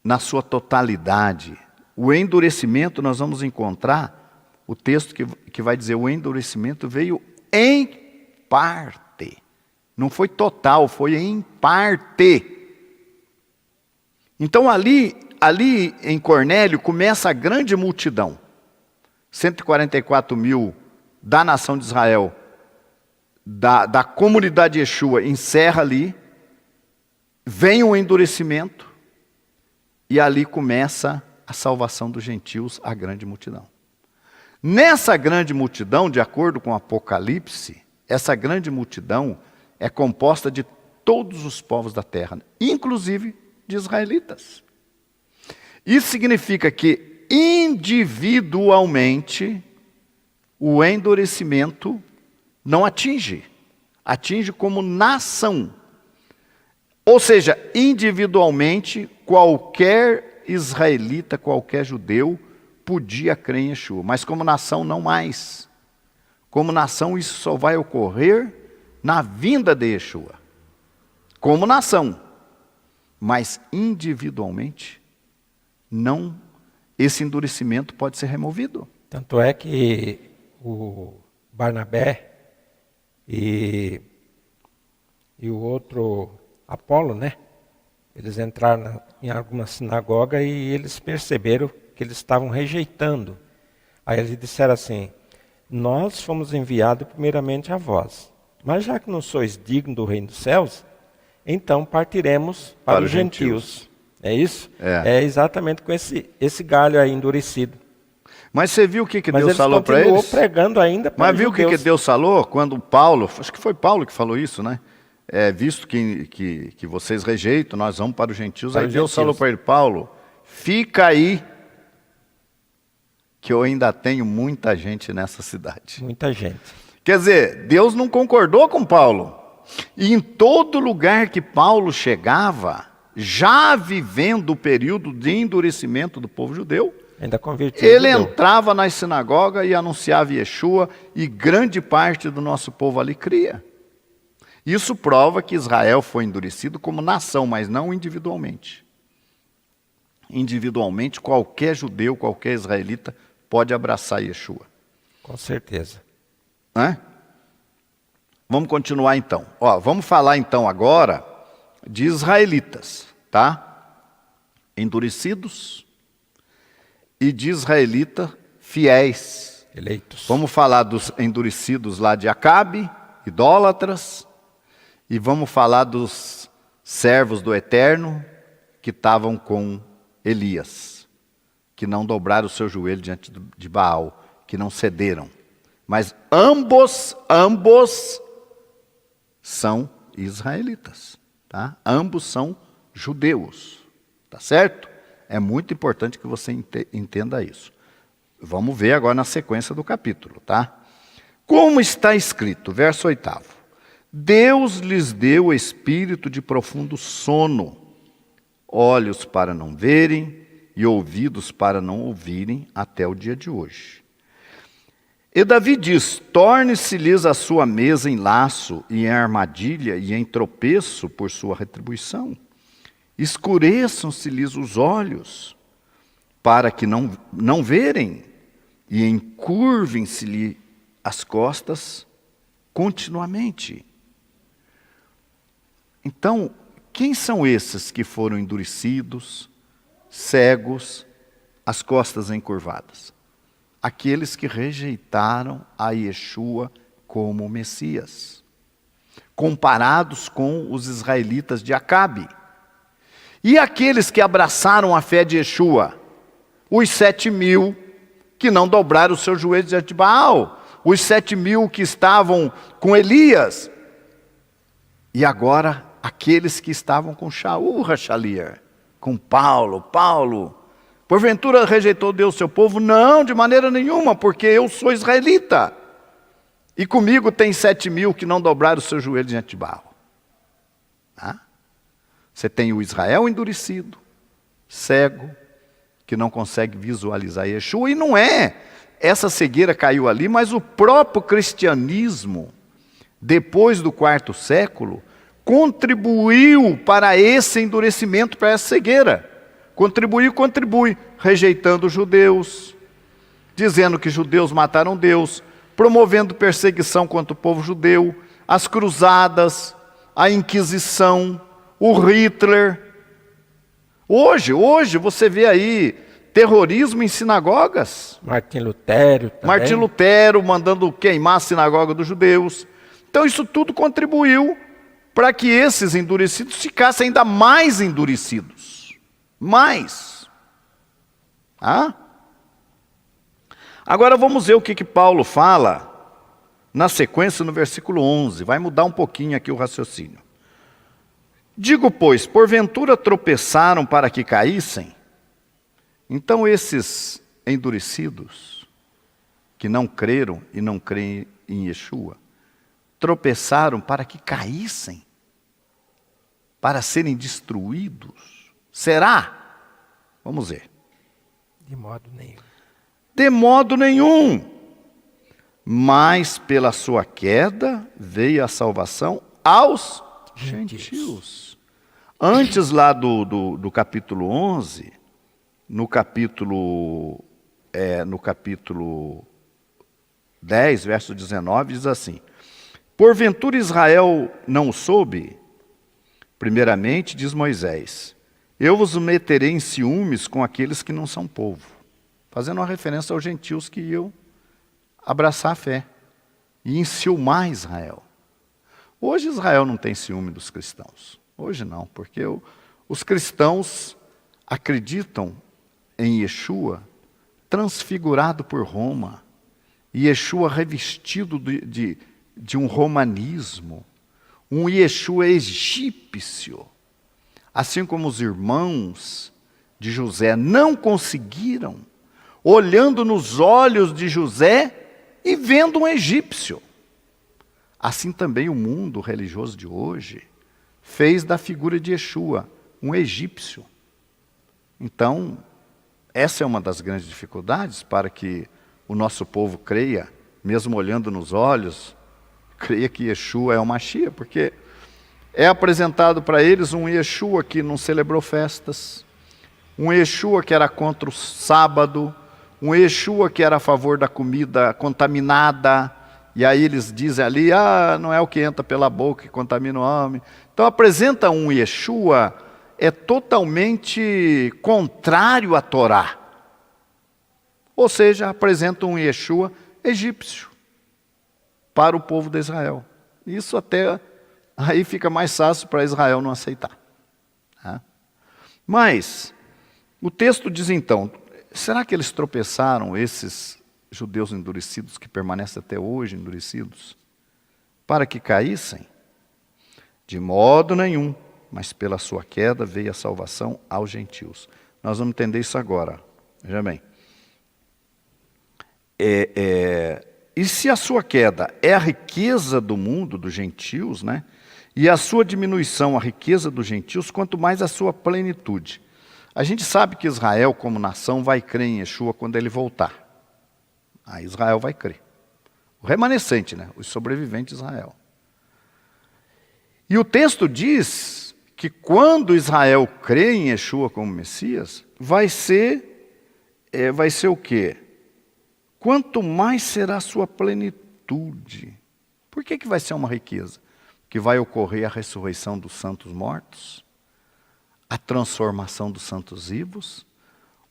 na sua totalidade. O endurecimento, nós vamos encontrar o texto que vai dizer, o endurecimento veio em parte. Não foi total, foi em parte. Então ali em Cornélio começa a grande multidão. 144.000 da nação de Israel, da comunidade de Yeshua, encerra ali. Vem o endurecimento e ali começa a salvação dos gentios, a grande multidão. Nessa grande multidão, de acordo com o Apocalipse, essa grande multidão é composta de todos os povos da terra, inclusive de israelitas. Isso significa que individualmente o endurecimento não atinge como nação. Ou seja, individualmente qualquer israelita, qualquer judeu, podia crer em Yeshua, mas como nação não mais. Como nação isso só vai ocorrer na vinda de Yeshua. Como nação. Mas individualmente, não, esse endurecimento pode ser removido. Tanto é que o Barnabé e o outro Apolo, né? Eles entraram em alguma sinagoga e eles perceberam que eles estavam rejeitando. Aí eles disseram assim, nós fomos enviados primeiramente a vós, mas já que não sois dignos do reino dos céus, então partiremos para os gentios. É isso? É exatamente com esse galho aí endurecido. Mas você viu o que Deus falou para eles? Mas eles continuou pregando ainda para os Mas viu o que Deus falou? Quando Paulo, acho que foi Paulo que falou isso, né? Visto que vocês rejeitam, nós vamos para os gentios. Aí Deus falou para ele, Paulo, fica aí, que eu ainda tenho muita gente nessa cidade. Muita gente. Quer dizer, Deus não concordou com Paulo. E em todo lugar que Paulo chegava, já vivendo o período de endurecimento do povo judeu, ainda convertido ele entrava nas sinagogas e anunciava Yeshua, e grande parte do nosso povo ali cria. Isso prova que Israel foi endurecido como nação, mas não individualmente. Individualmente, qualquer judeu, qualquer israelita pode abraçar Yeshua. Com certeza. Vamos continuar então. Vamos falar então agora de israelitas, tá? Endurecidos e de israelitas fiéis. Eleitos. Vamos falar dos endurecidos lá de Acabe, idólatras, E vamos falar dos servos do Eterno que estavam com Elias, que não dobraram o seu joelho diante de Baal, que não cederam. Mas ambos são israelitas, tá? Ambos são judeus, tá certo? É muito importante que você entenda isso. Vamos ver agora na sequência do capítulo, tá? Como está escrito, verso 8: Deus lhes deu espírito de profundo sono, olhos para não verem e ouvidos para não ouvirem, até o dia de hoje. E Davi diz: torne-se-lhes a sua mesa em laço, e em armadilha, e em tropeço por sua retribuição. Escureçam-se-lhes os olhos, para que não verem, e encurvem-se-lhe as costas continuamente. Então, quem são esses que foram endurecidos, cegos, as costas encurvadas? Aqueles que rejeitaram a Yeshua como Messias, comparados com os israelitas de Acabe. E aqueles que abraçaram a fé de Yeshua? Os 7.000 que não dobraram o seu joelho diante de Baal, os 7.000 que estavam com Elias, e agora aqueles que estavam com Shaul Rachalier, com Paulo, porventura rejeitou Deus seu povo? Não, de maneira nenhuma, porque eu sou israelita. E comigo tem 7.000 que não dobraram o seu joelho diante de Baal. Você tem o Israel endurecido, cego, que não consegue visualizar Yeshua. E não é essa cegueira caiu ali, mas o próprio cristianismo, depois do 4º século, contribuiu para esse endurecimento, para essa cegueira. Contribui, rejeitando os judeus, dizendo que judeus mataram Deus, promovendo perseguição contra o povo judeu, as cruzadas, a Inquisição, o Hitler. Hoje você vê aí terrorismo em sinagogas. Martim Lutero também. Martim Lutero mandando queimar a sinagoga dos judeus. Então isso tudo contribuiu para que esses endurecidos ficassem ainda mais endurecidos. Agora vamos ver o que Paulo fala na sequência no versículo 11. Vai mudar um pouquinho aqui o raciocínio. Digo, pois, porventura tropeçaram para que caíssem? Então esses endurecidos, que não creram e não creem em Yeshua, tropeçaram para que caíssem? Para serem destruídos? Será? Vamos ver. De modo nenhum. De modo nenhum. Mas pela sua queda veio a salvação aos gentios. Antes lá do capítulo 11, no capítulo 10, verso 19, diz assim: porventura Israel não soube? Primeiramente, diz Moisés, eu vos meterei em ciúmes com aqueles que não são povo. Fazendo uma referência aos gentios que iam abraçar a fé e enciumar Israel. Hoje Israel não tem ciúme dos cristãos. Hoje não, porque os cristãos acreditam em Yeshua transfigurado por Roma. E Yeshua revestido de um romanismo. Um Yeshua egípcio. Assim como os irmãos de José não conseguiram, olhando nos olhos de José e vendo um egípcio. Assim também o mundo religioso de hoje fez da figura de Yeshua um egípcio. Então, essa é uma das grandes dificuldades para que o nosso povo creia, mesmo olhando nos olhos, creia que Yeshua é o Mashiach, porque é apresentado para eles um Yeshua que não celebrou festas, um Yeshua que era contra o sábado, um Yeshua que era a favor da comida contaminada, e aí eles dizem ali, não é o que entra pela boca que contamina o homem. Então apresenta um Yeshua totalmente contrário à Torá. Ou seja, apresenta um Yeshua egípcio para o povo de Israel. Isso até aí fica mais fácil para Israel não aceitar. Tá? Mas, o texto diz então, será que eles tropeçaram, esses judeus endurecidos, que permanecem até hoje endurecidos, para que caíssem? De modo nenhum, mas pela sua queda veio a salvação aos gentios. Nós vamos entender isso agora. Veja bem. E se a sua queda é a riqueza do mundo, dos gentios, né? E a sua diminuição, a riqueza dos gentios, quanto mais a sua plenitude. A gente sabe que Israel, como nação, vai crer em Yeshua quando ele voltar. Aí Israel vai crer. O remanescente, né? Os sobreviventes de Israel. E o texto diz que quando Israel crê em Yeshua como Messias, vai ser o quê? Quanto mais será a sua plenitude. Por que vai ser uma riqueza? Que vai ocorrer a ressurreição dos santos mortos, a transformação dos santos vivos,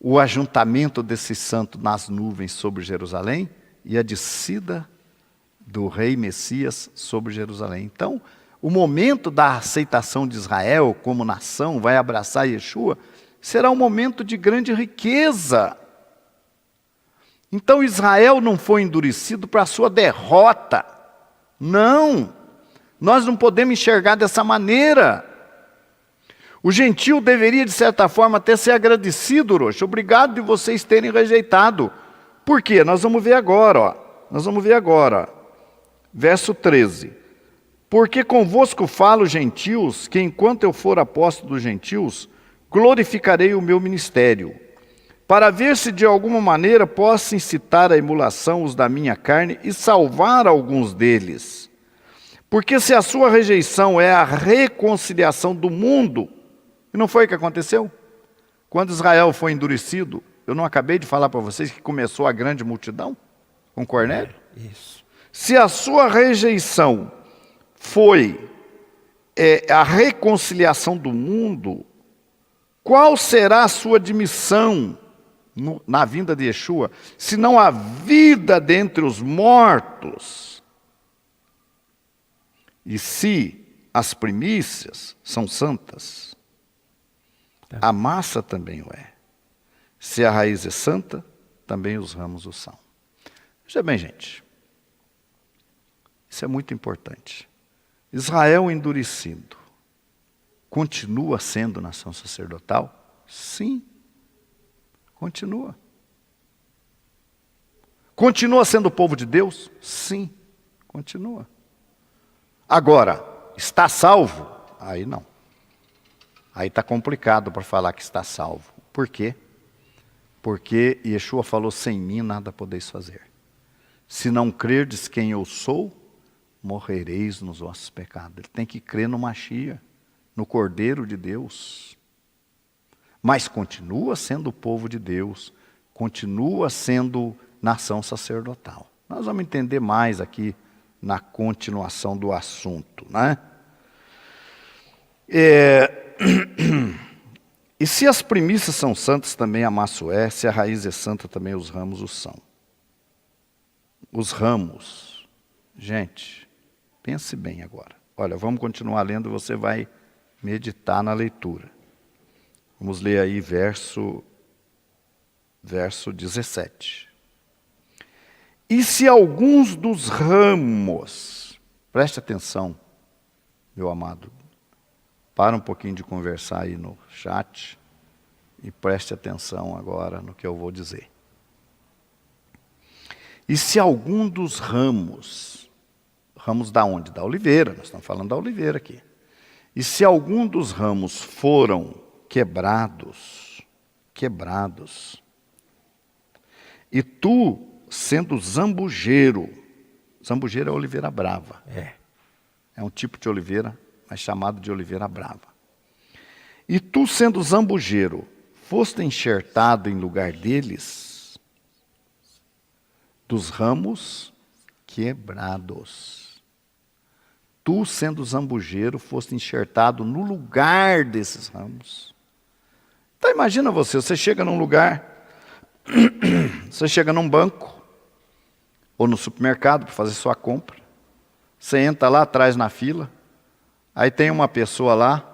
o ajuntamento desses santos nas nuvens sobre Jerusalém e a descida do rei Messias sobre Jerusalém. Então, o momento da aceitação de Israel como nação, vai abraçar Yeshua, será um momento de grande riqueza. Então Israel não foi endurecido para a sua derrota. Não, nós não podemos enxergar dessa maneira. O gentio deveria, de certa forma, até ser agradecido, Roxo. Obrigado de vocês terem rejeitado. Por quê? Nós vamos ver agora, ó. Nós vamos ver agora. Verso 13. Porque convosco falo, gentios, que enquanto eu for apóstolo dos gentios, glorificarei o meu ministério, para ver se de alguma maneira posso incitar à emulação os da minha carne e salvar alguns deles. Porque se a sua rejeição é a reconciliação do mundo, e não foi o que aconteceu? Quando Israel foi endurecido, eu não acabei de falar para vocês que começou a grande multidão com Cornélio? Isso. Se a sua rejeição foi a reconciliação do mundo, qual será a sua admissão na vinda de Yeshua, se não a vida dentre os mortos? E se as primícias são santas, a massa também o é. Se a raiz é santa, também os ramos o são. Veja bem, gente, isso é muito importante. Israel endurecido continua sendo nação sacerdotal? Sim, continua. Continua sendo o povo de Deus? Sim, continua. Agora, está salvo? Aí não. Aí está complicado para falar que está salvo. Por quê? Porque Yeshua falou, sem mim nada podeis fazer. Se não crerdes quem eu sou, morrereis nos vossos pecados. Ele tem que crer no Machia, no Cordeiro de Deus. Mas continua sendo o povo de Deus, continua sendo nação sacerdotal. Nós vamos entender mais aqui na continuação do assunto, né? E se as primícias são santas, também a massa é. Se a raiz é santa, também os ramos o são. Os ramos, gente, pense bem agora. Olha, vamos continuar lendo, você vai meditar na leitura. Vamos ler aí verso 17. E se alguns dos ramos, preste atenção, meu amado, para um pouquinho de conversar aí no chat e preste atenção agora no que eu vou dizer. E se algum dos ramos da onde? Da oliveira, nós estamos falando da oliveira aqui. E se algum dos ramos foram quebrados, e tu, sendo zambujeiro é oliveira brava. É um tipo de oliveira, mas chamado de oliveira brava. E tu, sendo zambujeiro, foste enxertado em lugar deles, dos ramos quebrados. Tu, sendo zambujeiro, foste enxertado no lugar desses ramos. Então imagina você chega num lugar, você chega num banco, ou no supermercado para fazer sua compra, você entra lá atrás na fila, Aí tem uma pessoa lá,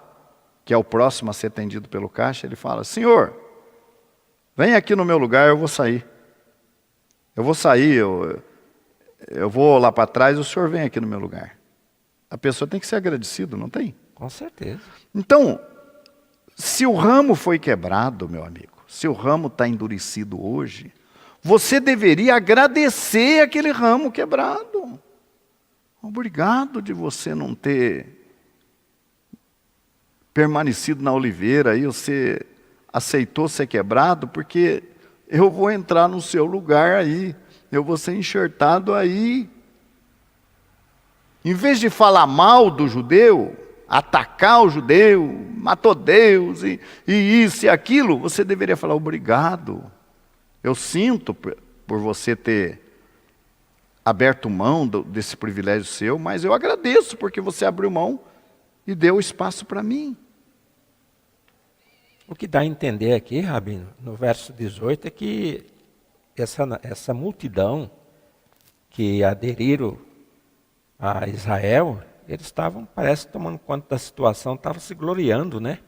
que é o próximo a ser atendido pelo caixa, ele fala: senhor, vem aqui no meu lugar, eu vou sair. Eu vou sair, eu vou lá para trás, o senhor vem aqui no meu lugar. A pessoa tem que ser agradecida, não tem? Com certeza. Então, se o ramo foi quebrado, meu amigo, se o ramo está endurecido hoje, você deveria agradecer aquele ramo quebrado. Obrigado de você não ter permanecido na oliveira, aí você aceitou ser quebrado, porque eu vou entrar no seu lugar aí, eu vou ser enxertado aí. Em vez de falar mal do judeu, atacar o judeu, matou Deus, e isso e aquilo, você deveria falar: obrigado, eu sinto por você ter aberto mão desse privilégio seu, mas eu agradeço porque você abriu mão e deu espaço para mim. O que dá a entender aqui, Rabino, no verso 18, é que essa multidão que aderiram a Israel, eles estavam, parece, tomando conta da situação, estavam se gloriando, né?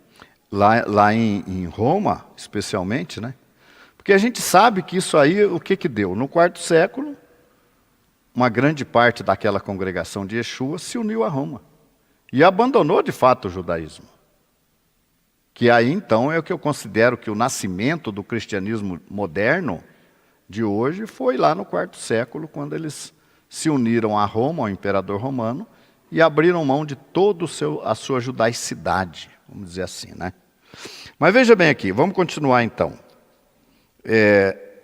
Lá em Roma, especialmente, né? Porque a gente sabe que isso aí, o que deu? No quarto século, uma grande parte daquela congregação de Yeshua se uniu a Roma e abandonou de fato o judaísmo. Que aí então é o que eu considero que o nascimento do cristianismo moderno de hoje foi lá no quarto século, quando eles se uniram a Roma, ao imperador romano, e abriram mão de toda a sua judaicidade, vamos dizer assim, né? Mas veja bem aqui, vamos continuar então.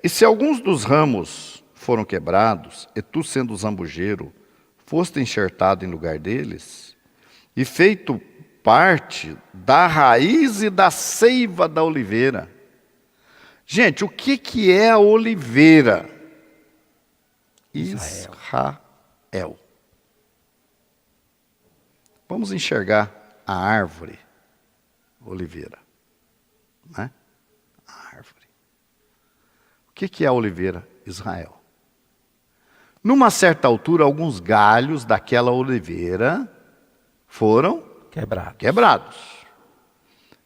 E se alguns dos ramos foram quebrados, e tu, sendo zambujeiro, foste enxertado em lugar deles, e feito parte da raiz e da seiva da oliveira. Gente, o que é a oliveira? Israel. Vamos enxergar a árvore oliveira, né? A árvore. O que é a oliveira? Israel. Numa certa altura, alguns galhos daquela oliveira foram quebrados.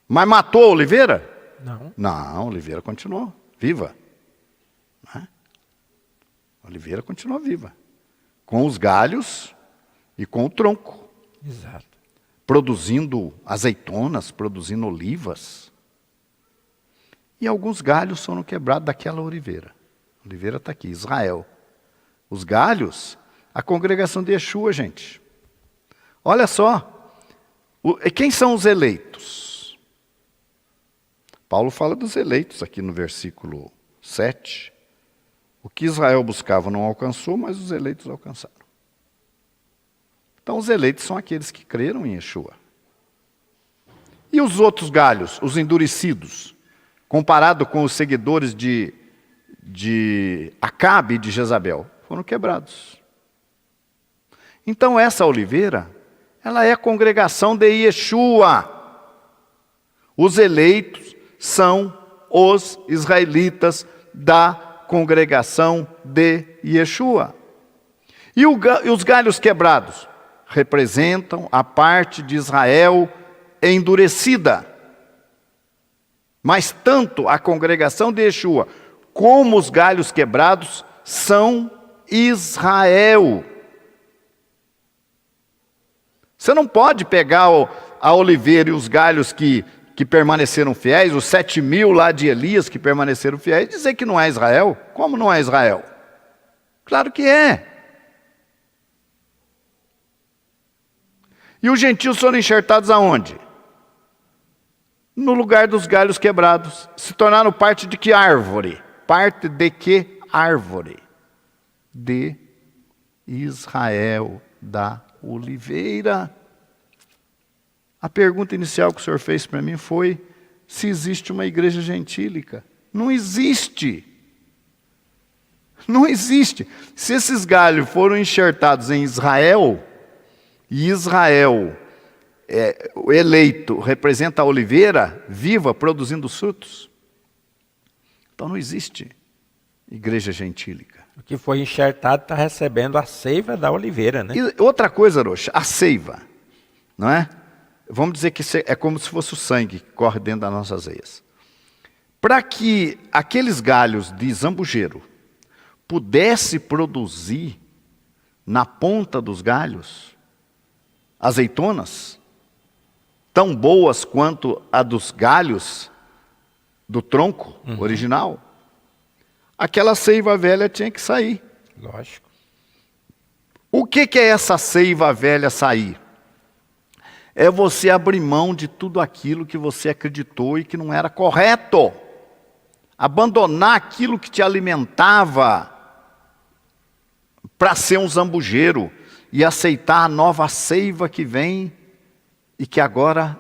Mas matou a oliveira? Não. Não, a oliveira continuou viva. Né? A oliveira continuou viva. Com os galhos e com o tronco. Exato. Produzindo azeitonas, produzindo olivas. E alguns galhos foram quebrados daquela oliveira. A oliveira está aqui, Israel. Os galhos, a congregação de Yeshua, gente. Olha só. Quem são os eleitos? Paulo fala dos eleitos aqui no versículo 7. O que Israel buscava não alcançou, mas os eleitos alcançaram. Então os eleitos são aqueles que creram em Yeshua. E os outros galhos, os endurecidos, comparado com os seguidores de Acabe e de Jezabel, foram quebrados. Então essa oliveira, ela é a congregação de Yeshua. Os eleitos são os israelitas da congregação de Yeshua. E os galhos quebrados representam a parte de Israel endurecida. Mas tanto a congregação de Yeshua como os galhos quebrados são Israel. Você não pode pegar a oliveira e os galhos que permaneceram fiéis, os 7.000 lá de Elias que permaneceram fiéis, e dizer que não é Israel. Como não é Israel? Claro que é. E os gentios foram enxertados aonde? No lugar dos galhos quebrados. Se tornaram parte de que árvore? Parte de que árvore? De Israel da oliveira. A pergunta inicial que o senhor fez para mim foi se existe uma igreja gentílica. Não existe. Não existe. Se esses galhos foram enxertados em Israel, e Israel, o eleito, representa a oliveira viva, produzindo frutos, então não existe igreja gentílica. O que foi enxertado está recebendo a seiva da oliveira, né? E outra coisa, Rocha, a seiva. não é? Vamos dizer que é como se fosse o sangue que corre dentro das nossas veias. Para que aqueles galhos de zambujeiro pudesse produzir na ponta dos galhos azeitonas, tão boas quanto a dos galhos do tronco original, aquela seiva velha tinha que sair. Lógico. O que é essa seiva velha sair? É você abrir mão de tudo aquilo que você acreditou e que não era correto. Abandonar aquilo que te alimentava para ser um zambujeiro e aceitar a nova seiva que vem e que agora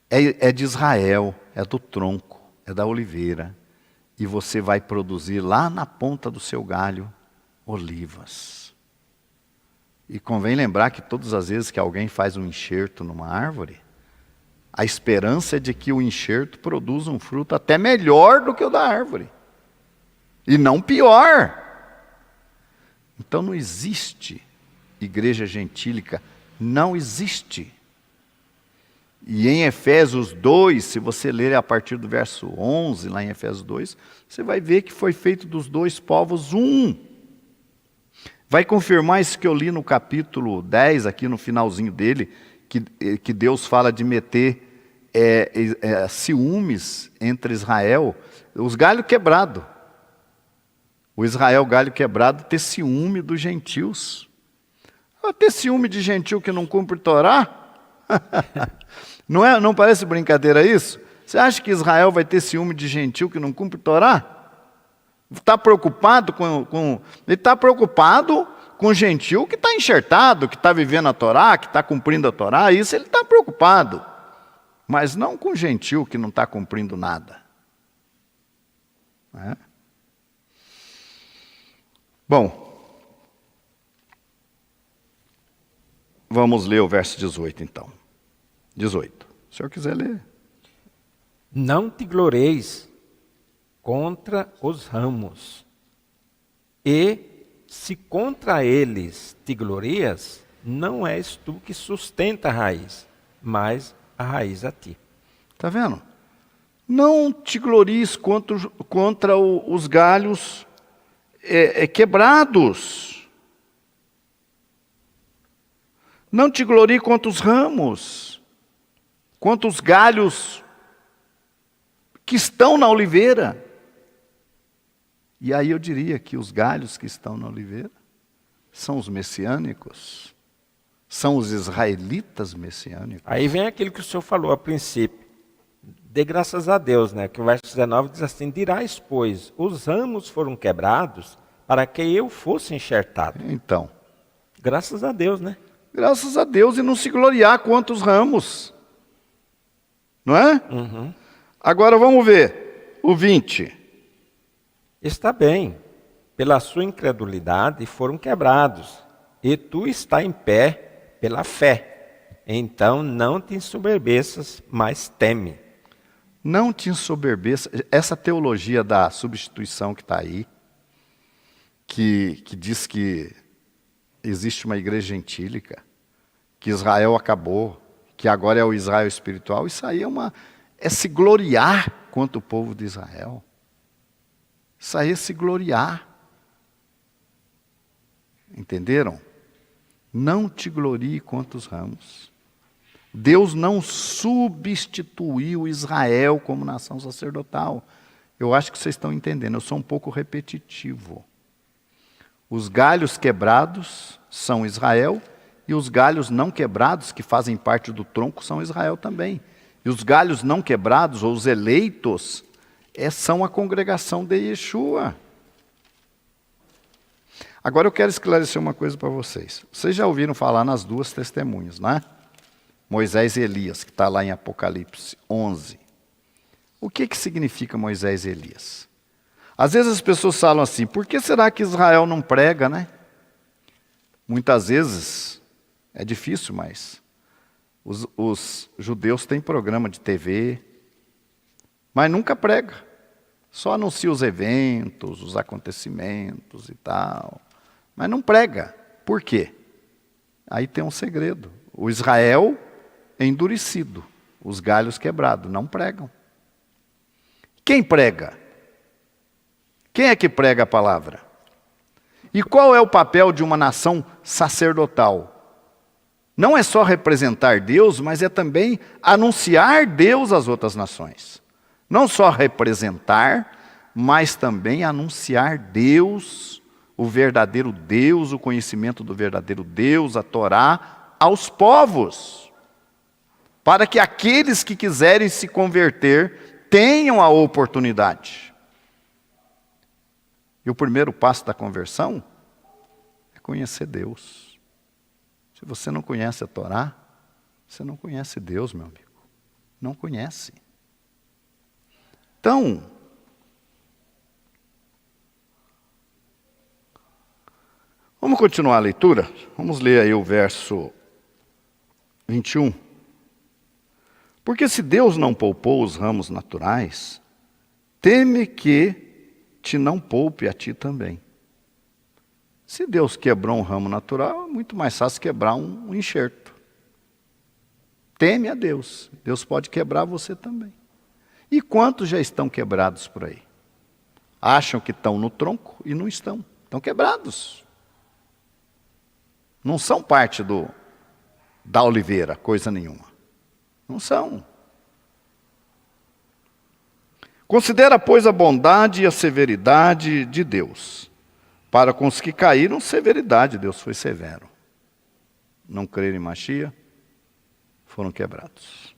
é de Israel, é do tronco, é da oliveira. E você vai produzir lá na ponta do seu galho olivas. E convém lembrar que todas as vezes que alguém faz um enxerto numa árvore, a esperança é de que o enxerto produza um fruto até melhor do que o da árvore. E não pior. Então não existe igreja gentílica, não existe. E em Efésios 2, se você ler a partir do verso 11, lá em Efésios 2, você vai ver que foi feito dos dois povos um. Vai confirmar isso que eu li no capítulo 10, aqui no finalzinho dele, que Deus fala de meter ciúmes entre Israel, os galhos quebrados. O Israel galho quebrado ter ciúme dos gentios. Ter ciúme de gentil que não cumpre Torá? Não parece brincadeira isso? Você acha que Israel vai ter ciúme de gentil que não cumpre Torá? Está preocupado ele está preocupado com o gentil que está enxertado, que está vivendo a Torá, que está cumprindo a Torá, isso ele está preocupado. Mas não com o gentil que não está cumprindo nada. É? Bom, vamos ler o verso 18 então. 18. Se o senhor quiser ler. Não te gloreis contra os ramos, e se contra eles te glorias, não és tu que sustenta a raiz, mas a raiz a ti. Está vendo? Não te glories contra os galhos quebrados. Não te glorie contra os ramos, contra os galhos que estão na oliveira. E aí eu diria que os galhos que estão na oliveira são os messiânicos, são os israelitas messiânicos. Aí vem aquilo que o senhor falou a princípio. Dê graças a Deus, né? Que o verso 19 diz assim: dirás, pois, os ramos foram quebrados para que eu fosse enxertado. Então. Graças a Deus, né? Graças a Deus, e não se gloriar contra os ramos. Não é? Uhum. Agora vamos ver o 20. Está bem, pela sua incredulidade foram quebrados, e tu está em pé pela fé. Então não te ensoberbeças, mas teme. Não te ensoberbeça. Essa teologia da substituição que está aí, que diz que existe uma igreja gentílica, que Israel acabou, que agora é o Israel espiritual, isso aí é se gloriar contra o povo de Israel. Isso aí é se gloriar. Entenderam? Não te glorie contra os ramos. Deus não substituiu Israel como nação sacerdotal. Eu acho que vocês estão entendendo, eu sou um pouco repetitivo. Os galhos quebrados são Israel, e os galhos não quebrados, que fazem parte do tronco, são Israel também. E os galhos não quebrados, ou os eleitos, são a congregação de Yeshua. Agora eu quero esclarecer uma coisa para vocês. Vocês já ouviram falar nas duas testemunhas, não é? Moisés e Elias, que está lá em Apocalipse 11. O que significa Moisés e Elias? Às vezes as pessoas falam assim: por que será que Israel não prega, né? Muitas vezes, é difícil, mas os judeus têm programa de TV, mas nunca prega. Só anuncia os eventos, os acontecimentos e tal, mas não prega. Por quê? Aí tem um segredo. O Israel é endurecido, os galhos quebrados, não pregam. Quem prega? Quem é que prega a palavra? E qual é o papel de uma nação sacerdotal? Não é só representar Deus, mas é também anunciar Deus às outras nações. Não só representar, mas também anunciar Deus, o verdadeiro Deus, o conhecimento do verdadeiro Deus, a Torá, aos povos. Para que aqueles que quiserem se converter tenham a oportunidade. E o primeiro passo da conversão é conhecer Deus. Se você não conhece a Torá, você não conhece Deus, meu amigo. Não conhece. Então, vamos continuar a leitura? Vamos ler aí o verso 21. Porque se Deus não poupou os ramos naturais, teme que te não poupe a ti também. Se Deus quebrou um ramo natural, é muito mais fácil quebrar um enxerto. Teme a Deus. Deus pode quebrar você também. E quantos já estão quebrados por aí? Acham que estão no tronco e não estão. Estão quebrados. Não são parte da oliveira, coisa nenhuma. Não são. Considera, pois, a bondade e a severidade de Deus. Para com os que caíram, severidade, Deus foi severo. Não creram em Machia, foram quebrados.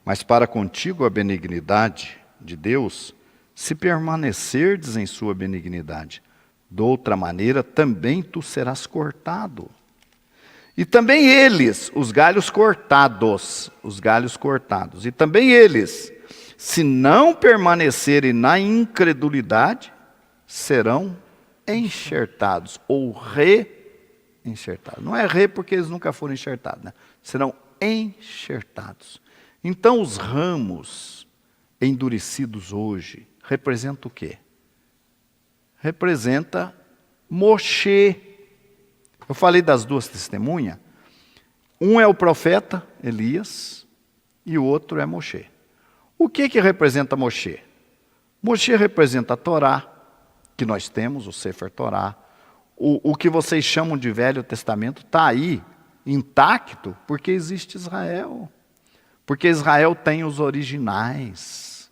Mas para contigo a benignidade de Deus, se permanecerdes em sua benignidade, de outra maneira também tu serás cortado. E também eles, os galhos cortados, e também eles, se não permanecerem na incredulidade, serão enxertados ou reenxertados. Não é porque eles nunca foram enxertados, né? Serão enxertados. Então os ramos endurecidos hoje representam o quê? Representa Moshe. Eu falei das duas testemunhas. Um é o profeta Elias e o outro é Moshe. O que representa Moshe? Moshe representa a Torá, que nós temos, o Sefer Torá. O que vocês chamam de Velho Testamento está aí, intacto, porque existe Israel. Porque Israel tem os originais.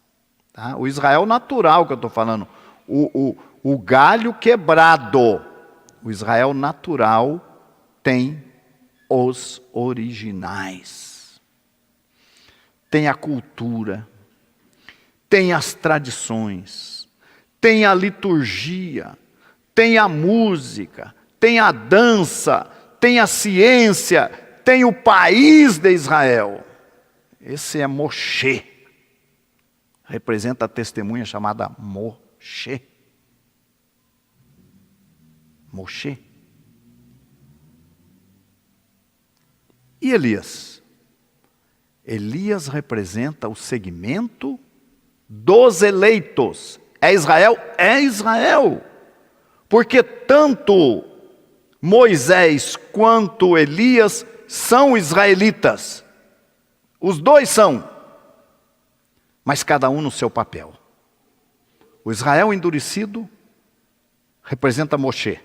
Tá? O Israel natural que eu estou falando. O galho quebrado. O Israel natural tem os originais. Tem a cultura. Tem as tradições. Tem a liturgia, tem a música, tem a dança, tem a ciência, tem o país de Israel. Esse é Moshe. Representa a testemunha chamada Moshe. Moshe. E Elias? Elias representa o segmento dos eleitos. É Israel? É Israel. Porque tanto Moisés quanto Elias são israelitas. Os dois são. Mas cada um no seu papel. O Israel endurecido representa Moshe.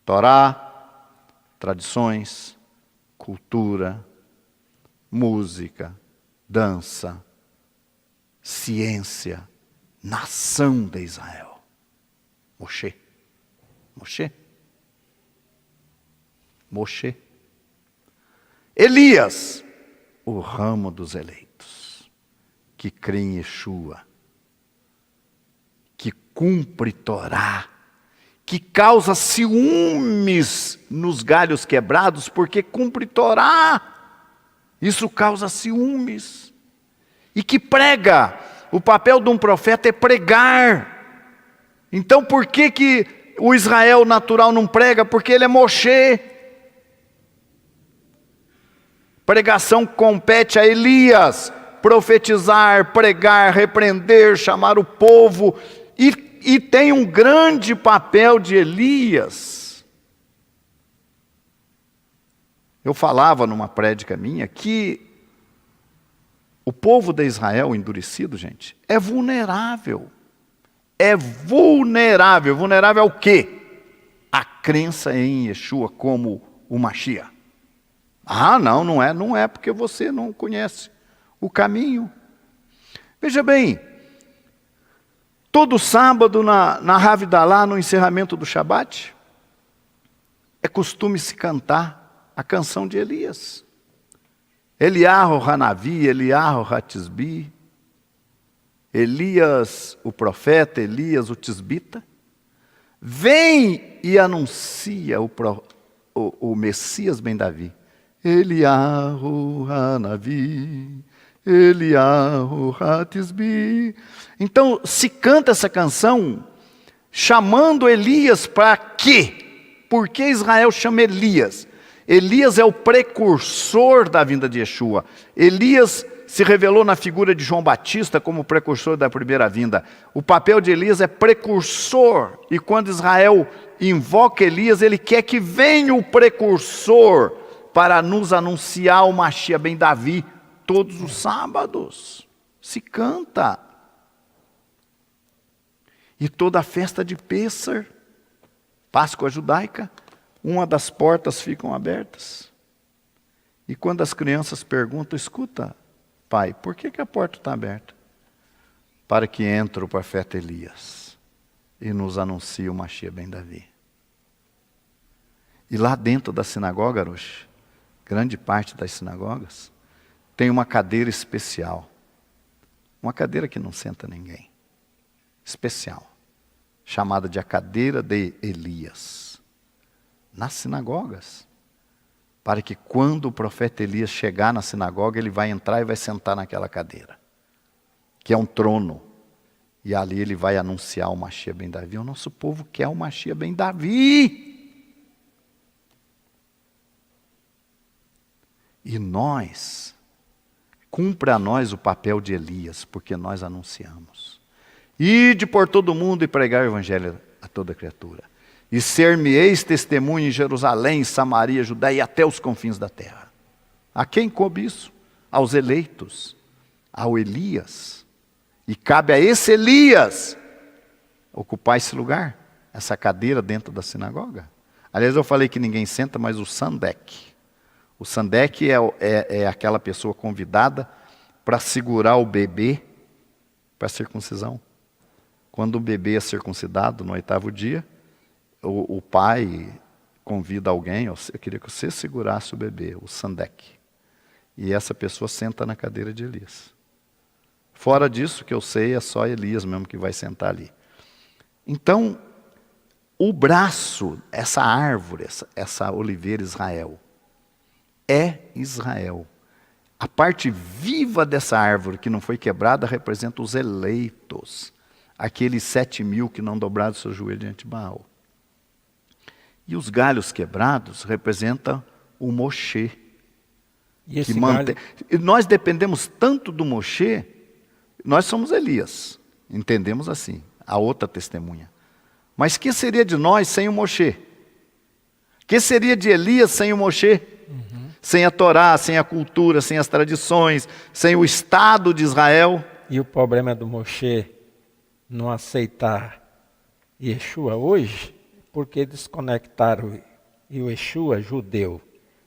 Torá, tradições, cultura, música, dança, ciência, nação de Israel. Moshe. Moshe. Moshe. Elias, o ramo dos eleitos, que crê em Yeshua, que cumpre Torá, que causa ciúmes nos galhos quebrados, porque cumpre Torá. Isso causa ciúmes. E que prega. O papel de um profeta é pregar. Então por que o Israel natural não prega? Porque ele é Moshe. Pregação compete a Elias. Profetizar, pregar, repreender, chamar o povo. E tem um grande papel de Elias. Eu falava numa prédica minha que o povo de Israel endurecido, gente, é vulnerável. É vulnerável. Vulnerável ao quê? A crença em Yeshua como o Mashiach. Ah, não é porque você não conhece o caminho. Veja bem, todo sábado na Havidalá, no encerramento do Shabat, é costume se cantar a canção de Elias. Eliarro Hanavi, Eliarro Hatisbi, Elias o profeta, Elias o tisbita, vem e anuncia o Messias ben Davi. Eliarro Hanavi, Eliarro Hatisbi. Então se canta essa canção chamando Elias para quê? Por que Israel chama Elias? Elias é o precursor da vinda de Yeshua. Elias se revelou na figura de João Batista como precursor da primeira vinda. O papel de Elias é precursor. E quando Israel invoca Elias, ele quer que venha o precursor para nos anunciar o Mashiach ben Davi todos os sábados. Se canta. E toda a festa de Pêssar, Páscoa judaica, uma das portas ficam abertas. E quando as crianças perguntam, escuta, pai, por que a porta está aberta? Para que entre o profeta Elias e nos anuncie o Mashiach ben Davi. E lá dentro da sinagoga, Arosh, grande parte das sinagogas, tem uma cadeira especial. Uma cadeira que não senta ninguém. Especial. Chamada de a cadeira de Elias. Nas sinagogas, para que quando o profeta Elias chegar na sinagoga, ele vai entrar e vai sentar naquela cadeira, que é um trono, e ali ele vai anunciar o Mashiach ben Davi. O nosso povo quer o Mashiach ben Davi. E nós, cumpre a nós o papel de Elias, porque nós anunciamos. Ide por todo o mundo e pregar o evangelho a toda criatura. E ser-me-eis testemunho em Jerusalém, Samaria, Judéia e até os confins da terra. A quem coube isso? Aos eleitos, ao Elias. E cabe a esse Elias ocupar esse lugar, essa cadeira dentro da sinagoga. Aliás, eu falei que ninguém senta, mas o Sandek. O Sandek é aquela pessoa convidada para segurar o bebê para a circuncisão. Quando o bebê é circuncidado no 8º dia, o pai convida alguém, eu queria que você segurasse o bebê, o Sandek. E essa pessoa senta na cadeira de Elias. Fora disso, que eu sei, é só Elias mesmo que vai sentar ali. Então, o braço, essa árvore, essa oliveira Israel, é Israel. A parte viva dessa árvore que não foi quebrada representa os eleitos. Aqueles 7.000 que não dobraram seu joelho diante de Baal. E os galhos quebrados representam o Moshe. E esse galho... Nós dependemos tanto do Moshe, nós somos Elias, entendemos assim, a outra testemunha. Mas que seria de nós sem o Moshe? Que seria de Elias sem o Moshe? Sem a Torá, sem a cultura, sem as tradições, sem o Estado de Israel. E o problema do Moshe não aceitar Yeshua hoje, porque desconectaram o Yeshua judeu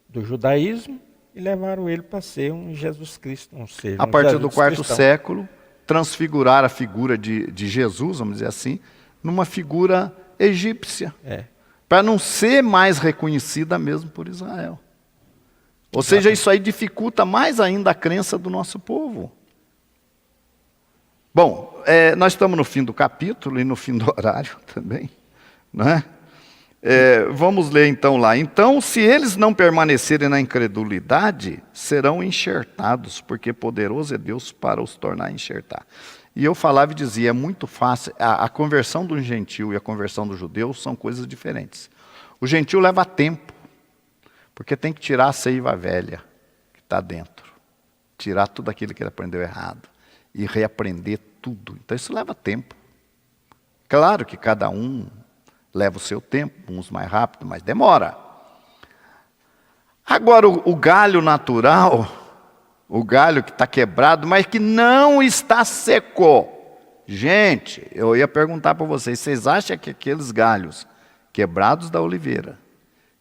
do judaísmo e levaram ele para ser um Jesus Cristo, um ser. A partir do 4º século, transfigurar a figura de Jesus, vamos dizer assim, numa figura egípcia, para não ser mais reconhecida mesmo por Israel. Ou seja, isso aí dificulta mais ainda a crença do nosso povo. Bom, nós estamos no fim do capítulo e no fim do horário também, não é? Vamos ler então lá. Então, se eles não permanecerem na incredulidade, serão enxertados, porque poderoso é Deus para os tornar a enxertar. E eu falava e dizia, é muito fácil, a conversão do gentil e a conversão do judeu são coisas diferentes. O gentil leva tempo, porque tem que tirar a seiva velha que está dentro, tirar tudo aquilo que ele aprendeu errado e reaprender tudo. Então isso leva tempo. Claro que cada um leva o seu tempo, uns mais rápido, mas demora. Agora, o galho natural, o galho que está quebrado, mas que não está seco. Gente, eu ia perguntar para vocês acham que aqueles galhos quebrados da oliveira,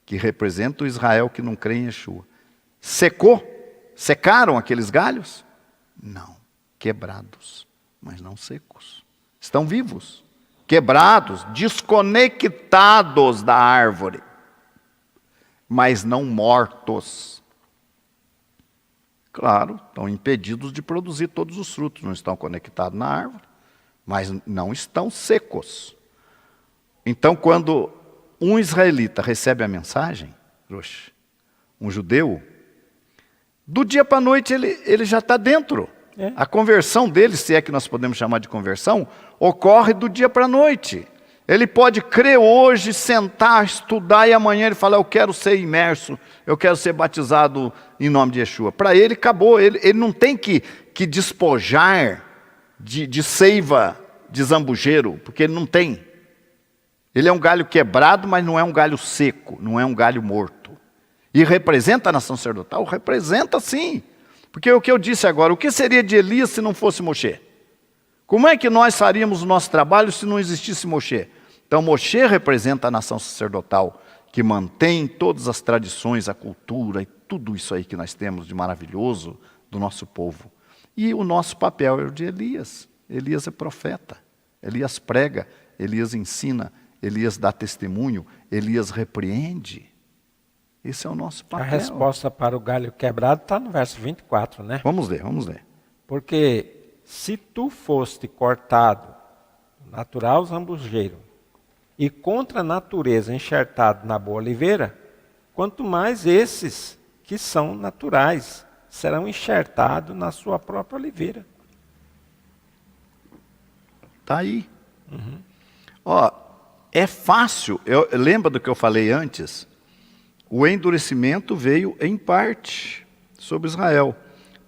que representam o Israel que não crê em Yeshua, secou? Secaram aqueles galhos? Não, quebrados, mas não secos. Estão vivos, quebrados, desconectados da árvore, mas não mortos. Claro, estão impedidos de produzir todos os frutos, não estão conectados na árvore, mas não estão secos. Então, quando um israelita recebe a mensagem, um judeu, do dia para a noite ele já está dentro. A conversão dele, se é que nós podemos chamar de conversão, ocorre do dia para a noite. Ele pode crer hoje, sentar, estudar e amanhã ele fala, eu quero ser imerso, eu quero ser batizado em nome de Yeshua. Para ele acabou, ele não tem que despojar de seiva de zambujeiro, porque ele não tem. Ele é um galho quebrado, mas não é um galho seco, não é um galho morto. E representa a nação sacerdotal? Representa sim. Porque o que eu disse agora, o que seria de Elias se não fosse Moshe? Como é que nós faríamos o nosso trabalho se não existisse Moshe? Então Moshe representa a nação sacerdotal, que mantém todas as tradições, a cultura e tudo isso aí que nós temos de maravilhoso do nosso povo. E o nosso papel é o de Elias. Elias é profeta, Elias prega, Elias ensina, Elias dá testemunho, Elias repreende. Esse é o nosso papel. A resposta para o galho quebrado está no verso 24, né? Vamos ler. Porque se tu foste cortado, natural zambujeiro, e contra a natureza enxertado na boa oliveira, quanto mais esses que são naturais serão enxertados na sua própria oliveira. Está aí. Ó, é fácil, lembra do que eu falei antes? O endurecimento veio em parte sobre Israel.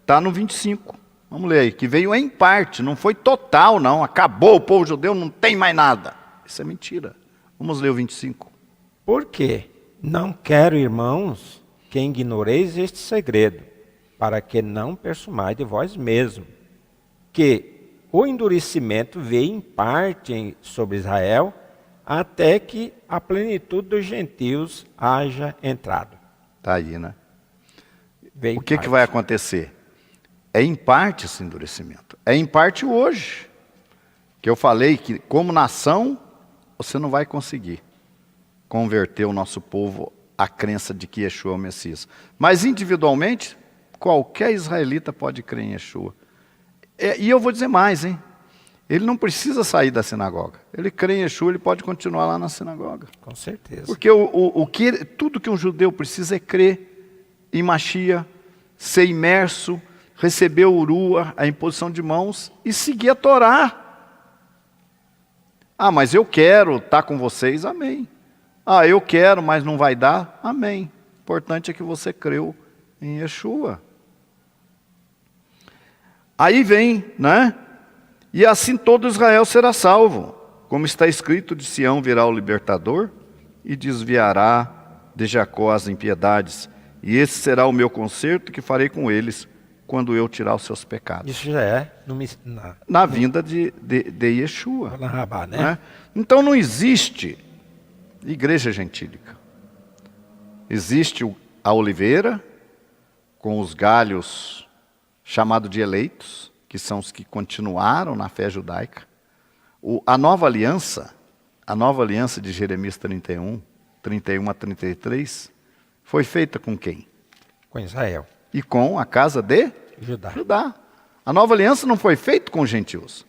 Está no 25. Vamos ler aí. Que veio em parte, não foi total, não. Acabou o povo judeu, não tem mais nada. Isso é mentira. Vamos ler o 25. Por quê? Não quero, irmãos, que ignoreis este segredo, para que não persumais de vós mesmos, que o endurecimento veio em parte sobre Israel, até que a plenitude dos gentios haja entrado. Está aí, né? Veio o que vai acontecer? É em parte esse endurecimento. É em parte hoje. Que eu falei que como nação, você não vai conseguir converter o nosso povo à crença de que Yeshua é o Messias. Mas individualmente, qualquer israelita pode crer em Yeshua. E eu vou dizer mais, hein? Ele não precisa sair da sinagoga. Ele crê em Yeshua, ele pode continuar lá na sinagoga. Com certeza. Porque tudo que um judeu precisa é crer em Mashiach, ser imerso, receber o urua, a imposição de mãos, e seguir a Torá. Ah, mas eu quero estar com vocês, amém. Ah, eu quero, mas não vai dar, amém. O importante é que você creu em Yeshua. Aí vem, né? E assim todo Israel será salvo. Como está escrito, de Sião virá o libertador e desviará de Jacó as impiedades. E esse será o meu concerto que farei com eles quando eu tirar os seus pecados. Isso já é na vinda de Yeshua. Na Rabá, né? Né? Então não existe igreja gentílica. Existe a oliveira, com os galhos chamados de eleitos, que são os que continuaram na fé judaica. A nova aliança de Jeremias 31 a 33, foi feita com quem? Com Israel. E com a casa de Judá. A nova aliança não foi feita com os gentios.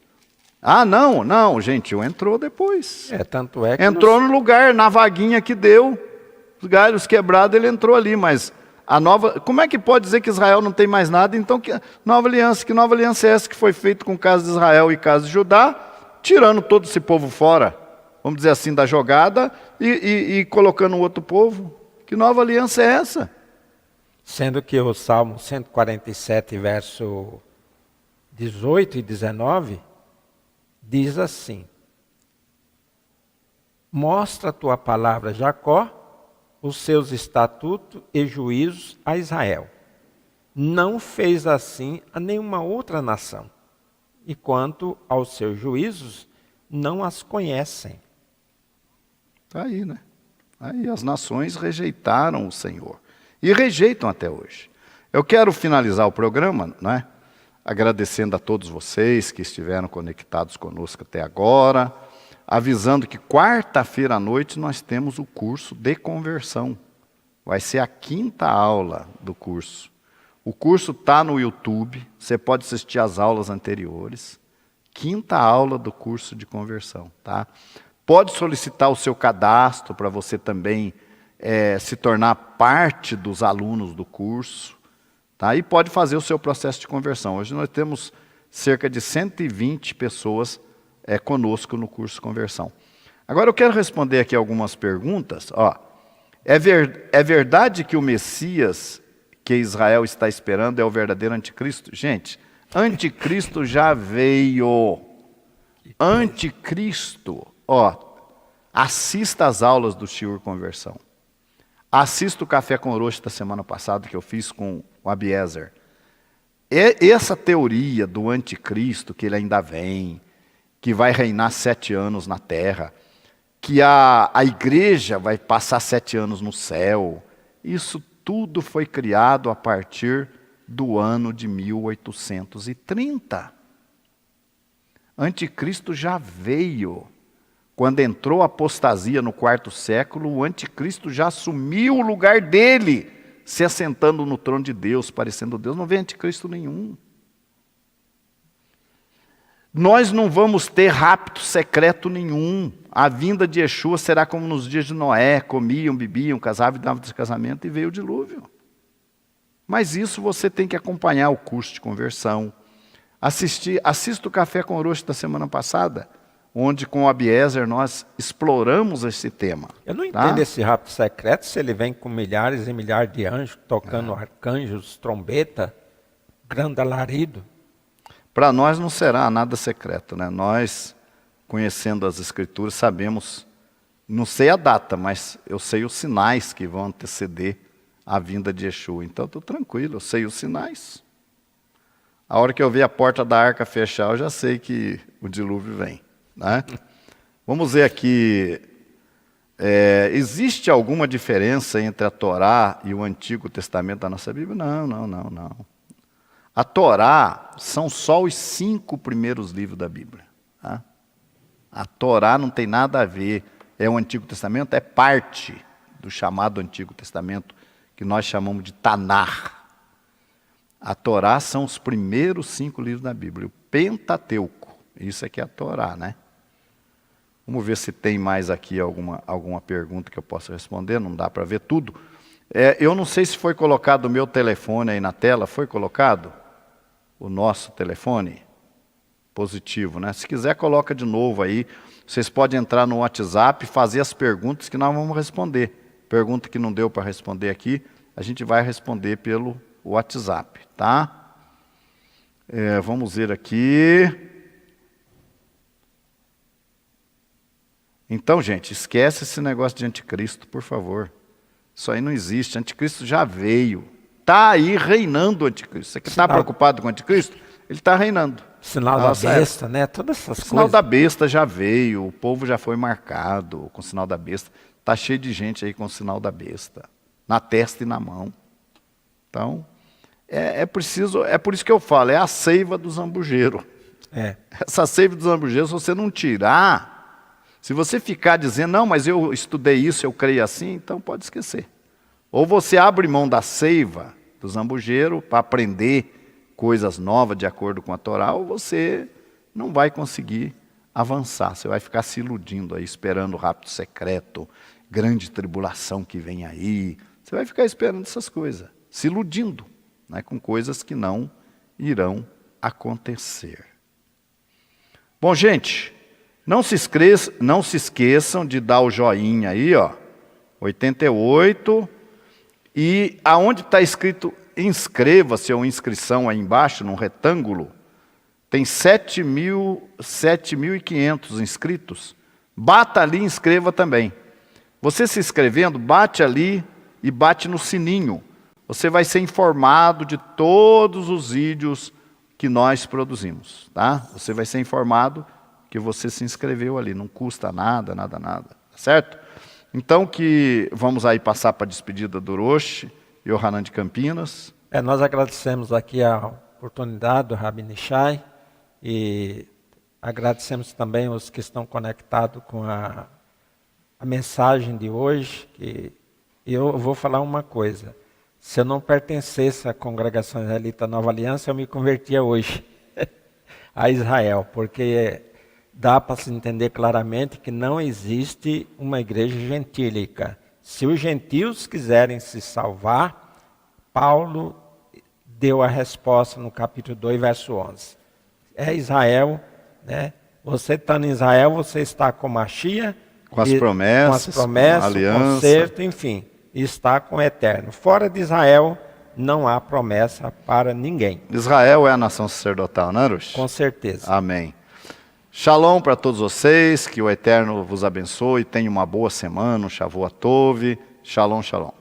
Ah, não, o gentil entrou depois. Tanto é que entrou no lugar, na vaguinha que deu, os galhos quebrados, ele entrou ali, mas como é que pode dizer que Israel não tem mais nada? Então, que nova aliança é essa que foi feita com casa de Israel e casa de Judá, tirando todo esse povo fora, vamos dizer assim, da jogada, e colocando um outro povo? Que nova aliança é essa? Sendo que o Salmo 147, verso 18 e 19, diz assim: mostra a tua palavra, Jacó, os seus estatutos e juízos a Israel. Não fez assim a nenhuma outra nação. E quanto aos seus juízos, não as conhecem. Está aí, né? Aí as nações rejeitaram o Senhor. E rejeitam até hoje. Eu quero finalizar o programa, né? Agradecendo a todos vocês que estiveram conectados conosco até agora, avisando que quarta-feira à noite nós temos o curso de conversão. Vai ser a 5ª aula do curso. O curso está no YouTube, você pode assistir às aulas anteriores. 5ª aula do curso de conversão, tá? Pode solicitar o seu cadastro para você também se tornar parte dos alunos do curso, tá? E pode fazer o seu processo de conversão. Hoje nós temos cerca de 120 pessoas conosco no curso de conversão. Agora eu quero responder aqui algumas perguntas. Ó, é verdade que o Messias que Israel está esperando é o verdadeiro anticristo? Gente, anticristo já veio. Anticristo, ó, assista às aulas do Shiur Conversão. Assista o Café com Orochi da semana passada que eu fiz com o Abiezer. Essa teoria do anticristo, que ele ainda vem, que vai reinar 7 anos na terra, que a igreja vai passar 7 anos no céu, isso tudo foi criado a partir do ano de 1830. Anticristo já veio. Quando entrou a apostasia no 4º século, o anticristo já assumiu o lugar dele, se assentando no trono de Deus, parecendo Deus. Não vem anticristo nenhum. Nós não vamos ter rapto secreto nenhum. A vinda de Yeshua será como nos dias de Noé, comiam, bebiam, casavam e davam de casamento, e veio o dilúvio. Mas isso você tem que acompanhar o curso de conversão. Assista o Café com Orochi da semana passada, onde com o Abiezer nós exploramos esse tema. Eu não entendo esse rapto secreto, se ele vem com milhares e milhares de anjos, tocando arcanjos, trombeta, grande alarido. Para nós não será nada secreto, né? Nós, conhecendo as Escrituras, sabemos, não sei a data, mas eu sei os sinais que vão anteceder a vinda de Yeshua. Então, estou tranquilo, eu sei os sinais. A hora que eu ver a porta da arca fechar, eu já sei que o dilúvio vem, né? Vamos ver aqui, existe alguma diferença entre a Torá e o Antigo Testamento da nossa Bíblia? Não. A Torá são só os 5 primeiros livros da Bíblia. Tá? A Torá não tem nada a ver, o Antigo Testamento é parte do chamado Antigo Testamento, que nós chamamos de Tanar. A Torá são os primeiros 5 livros da Bíblia, o Pentateuco, isso é que é a Torá, né? Vamos ver se tem mais aqui alguma pergunta que eu possa responder, não dá para ver tudo. Eu não sei se foi colocado o meu telefone aí na tela, foi colocado? O nosso telefone? Positivo, né? Se quiser, coloca de novo aí. Vocês podem entrar no WhatsApp e fazer as perguntas que nós vamos responder. Pergunta que não deu para responder aqui, a gente vai responder pelo WhatsApp, tá? Vamos ver aqui. Então, gente, esquece esse negócio de anticristo, por favor. Isso aí não existe, anticristo já veio. Está aí reinando o anticristo. Você que está preocupado com o anticristo, ele está reinando. Sinal da besta, né? Todas essas coisas. O sinal da besta já veio, o povo já foi marcado com o sinal da besta. Está cheio de gente aí com o sinal da besta, na testa e na mão. Então, é por isso que eu falo, é a seiva do zambujeiro. Essa seiva do zambujeiro, se você não tirar, se você ficar dizendo, não, mas eu estudei isso, eu creio assim, então pode esquecer. Ou você abre mão da seiva do zambujeiro para aprender coisas novas de acordo com a Torá, ou você não vai conseguir avançar. Você vai ficar se iludindo aí, esperando o rapto secreto, grande tribulação que vem aí. Você vai ficar esperando essas coisas, se iludindo, né, com coisas que não irão acontecer. Bom, gente, não se esqueçam de dar o joinha aí, ó, 88, e aonde está escrito inscreva-se ou inscrição aí embaixo, num retângulo, tem 7.500 inscritos. Bata ali e inscreva também. Você se inscrevendo, bate ali e bate no sininho. Você vai ser informado de todos os vídeos que nós produzimos, tá? Você vai ser informado que você se inscreveu ali, não custa nada, tá certo? Então vamos aí passar para a despedida do Orochi e o Hanan de Campinas. Nós agradecemos aqui a oportunidade do Rabi Nishai e agradecemos também os que estão conectados com a mensagem de hoje. Que eu vou falar uma coisa: se eu não pertencesse à congregação israelita Nova Aliança, eu me convertia hoje a Israel, porque dá para se entender claramente que não existe uma igreja gentílica. Se os gentios quiserem se salvar, Paulo deu a resposta no capítulo 2, verso 11. É Israel, né? Você estando em Israel, você está com Machia, com as promessas, com a aliança, conserto, enfim, está com o eterno. Fora de Israel, não há promessa para ninguém. Israel é a nação sacerdotal, não é, Rush? Com certeza. Amém. Shalom para todos vocês, que o Eterno vos abençoe, tenha uma boa semana, um Shavuot Tov. Shalom, shalom.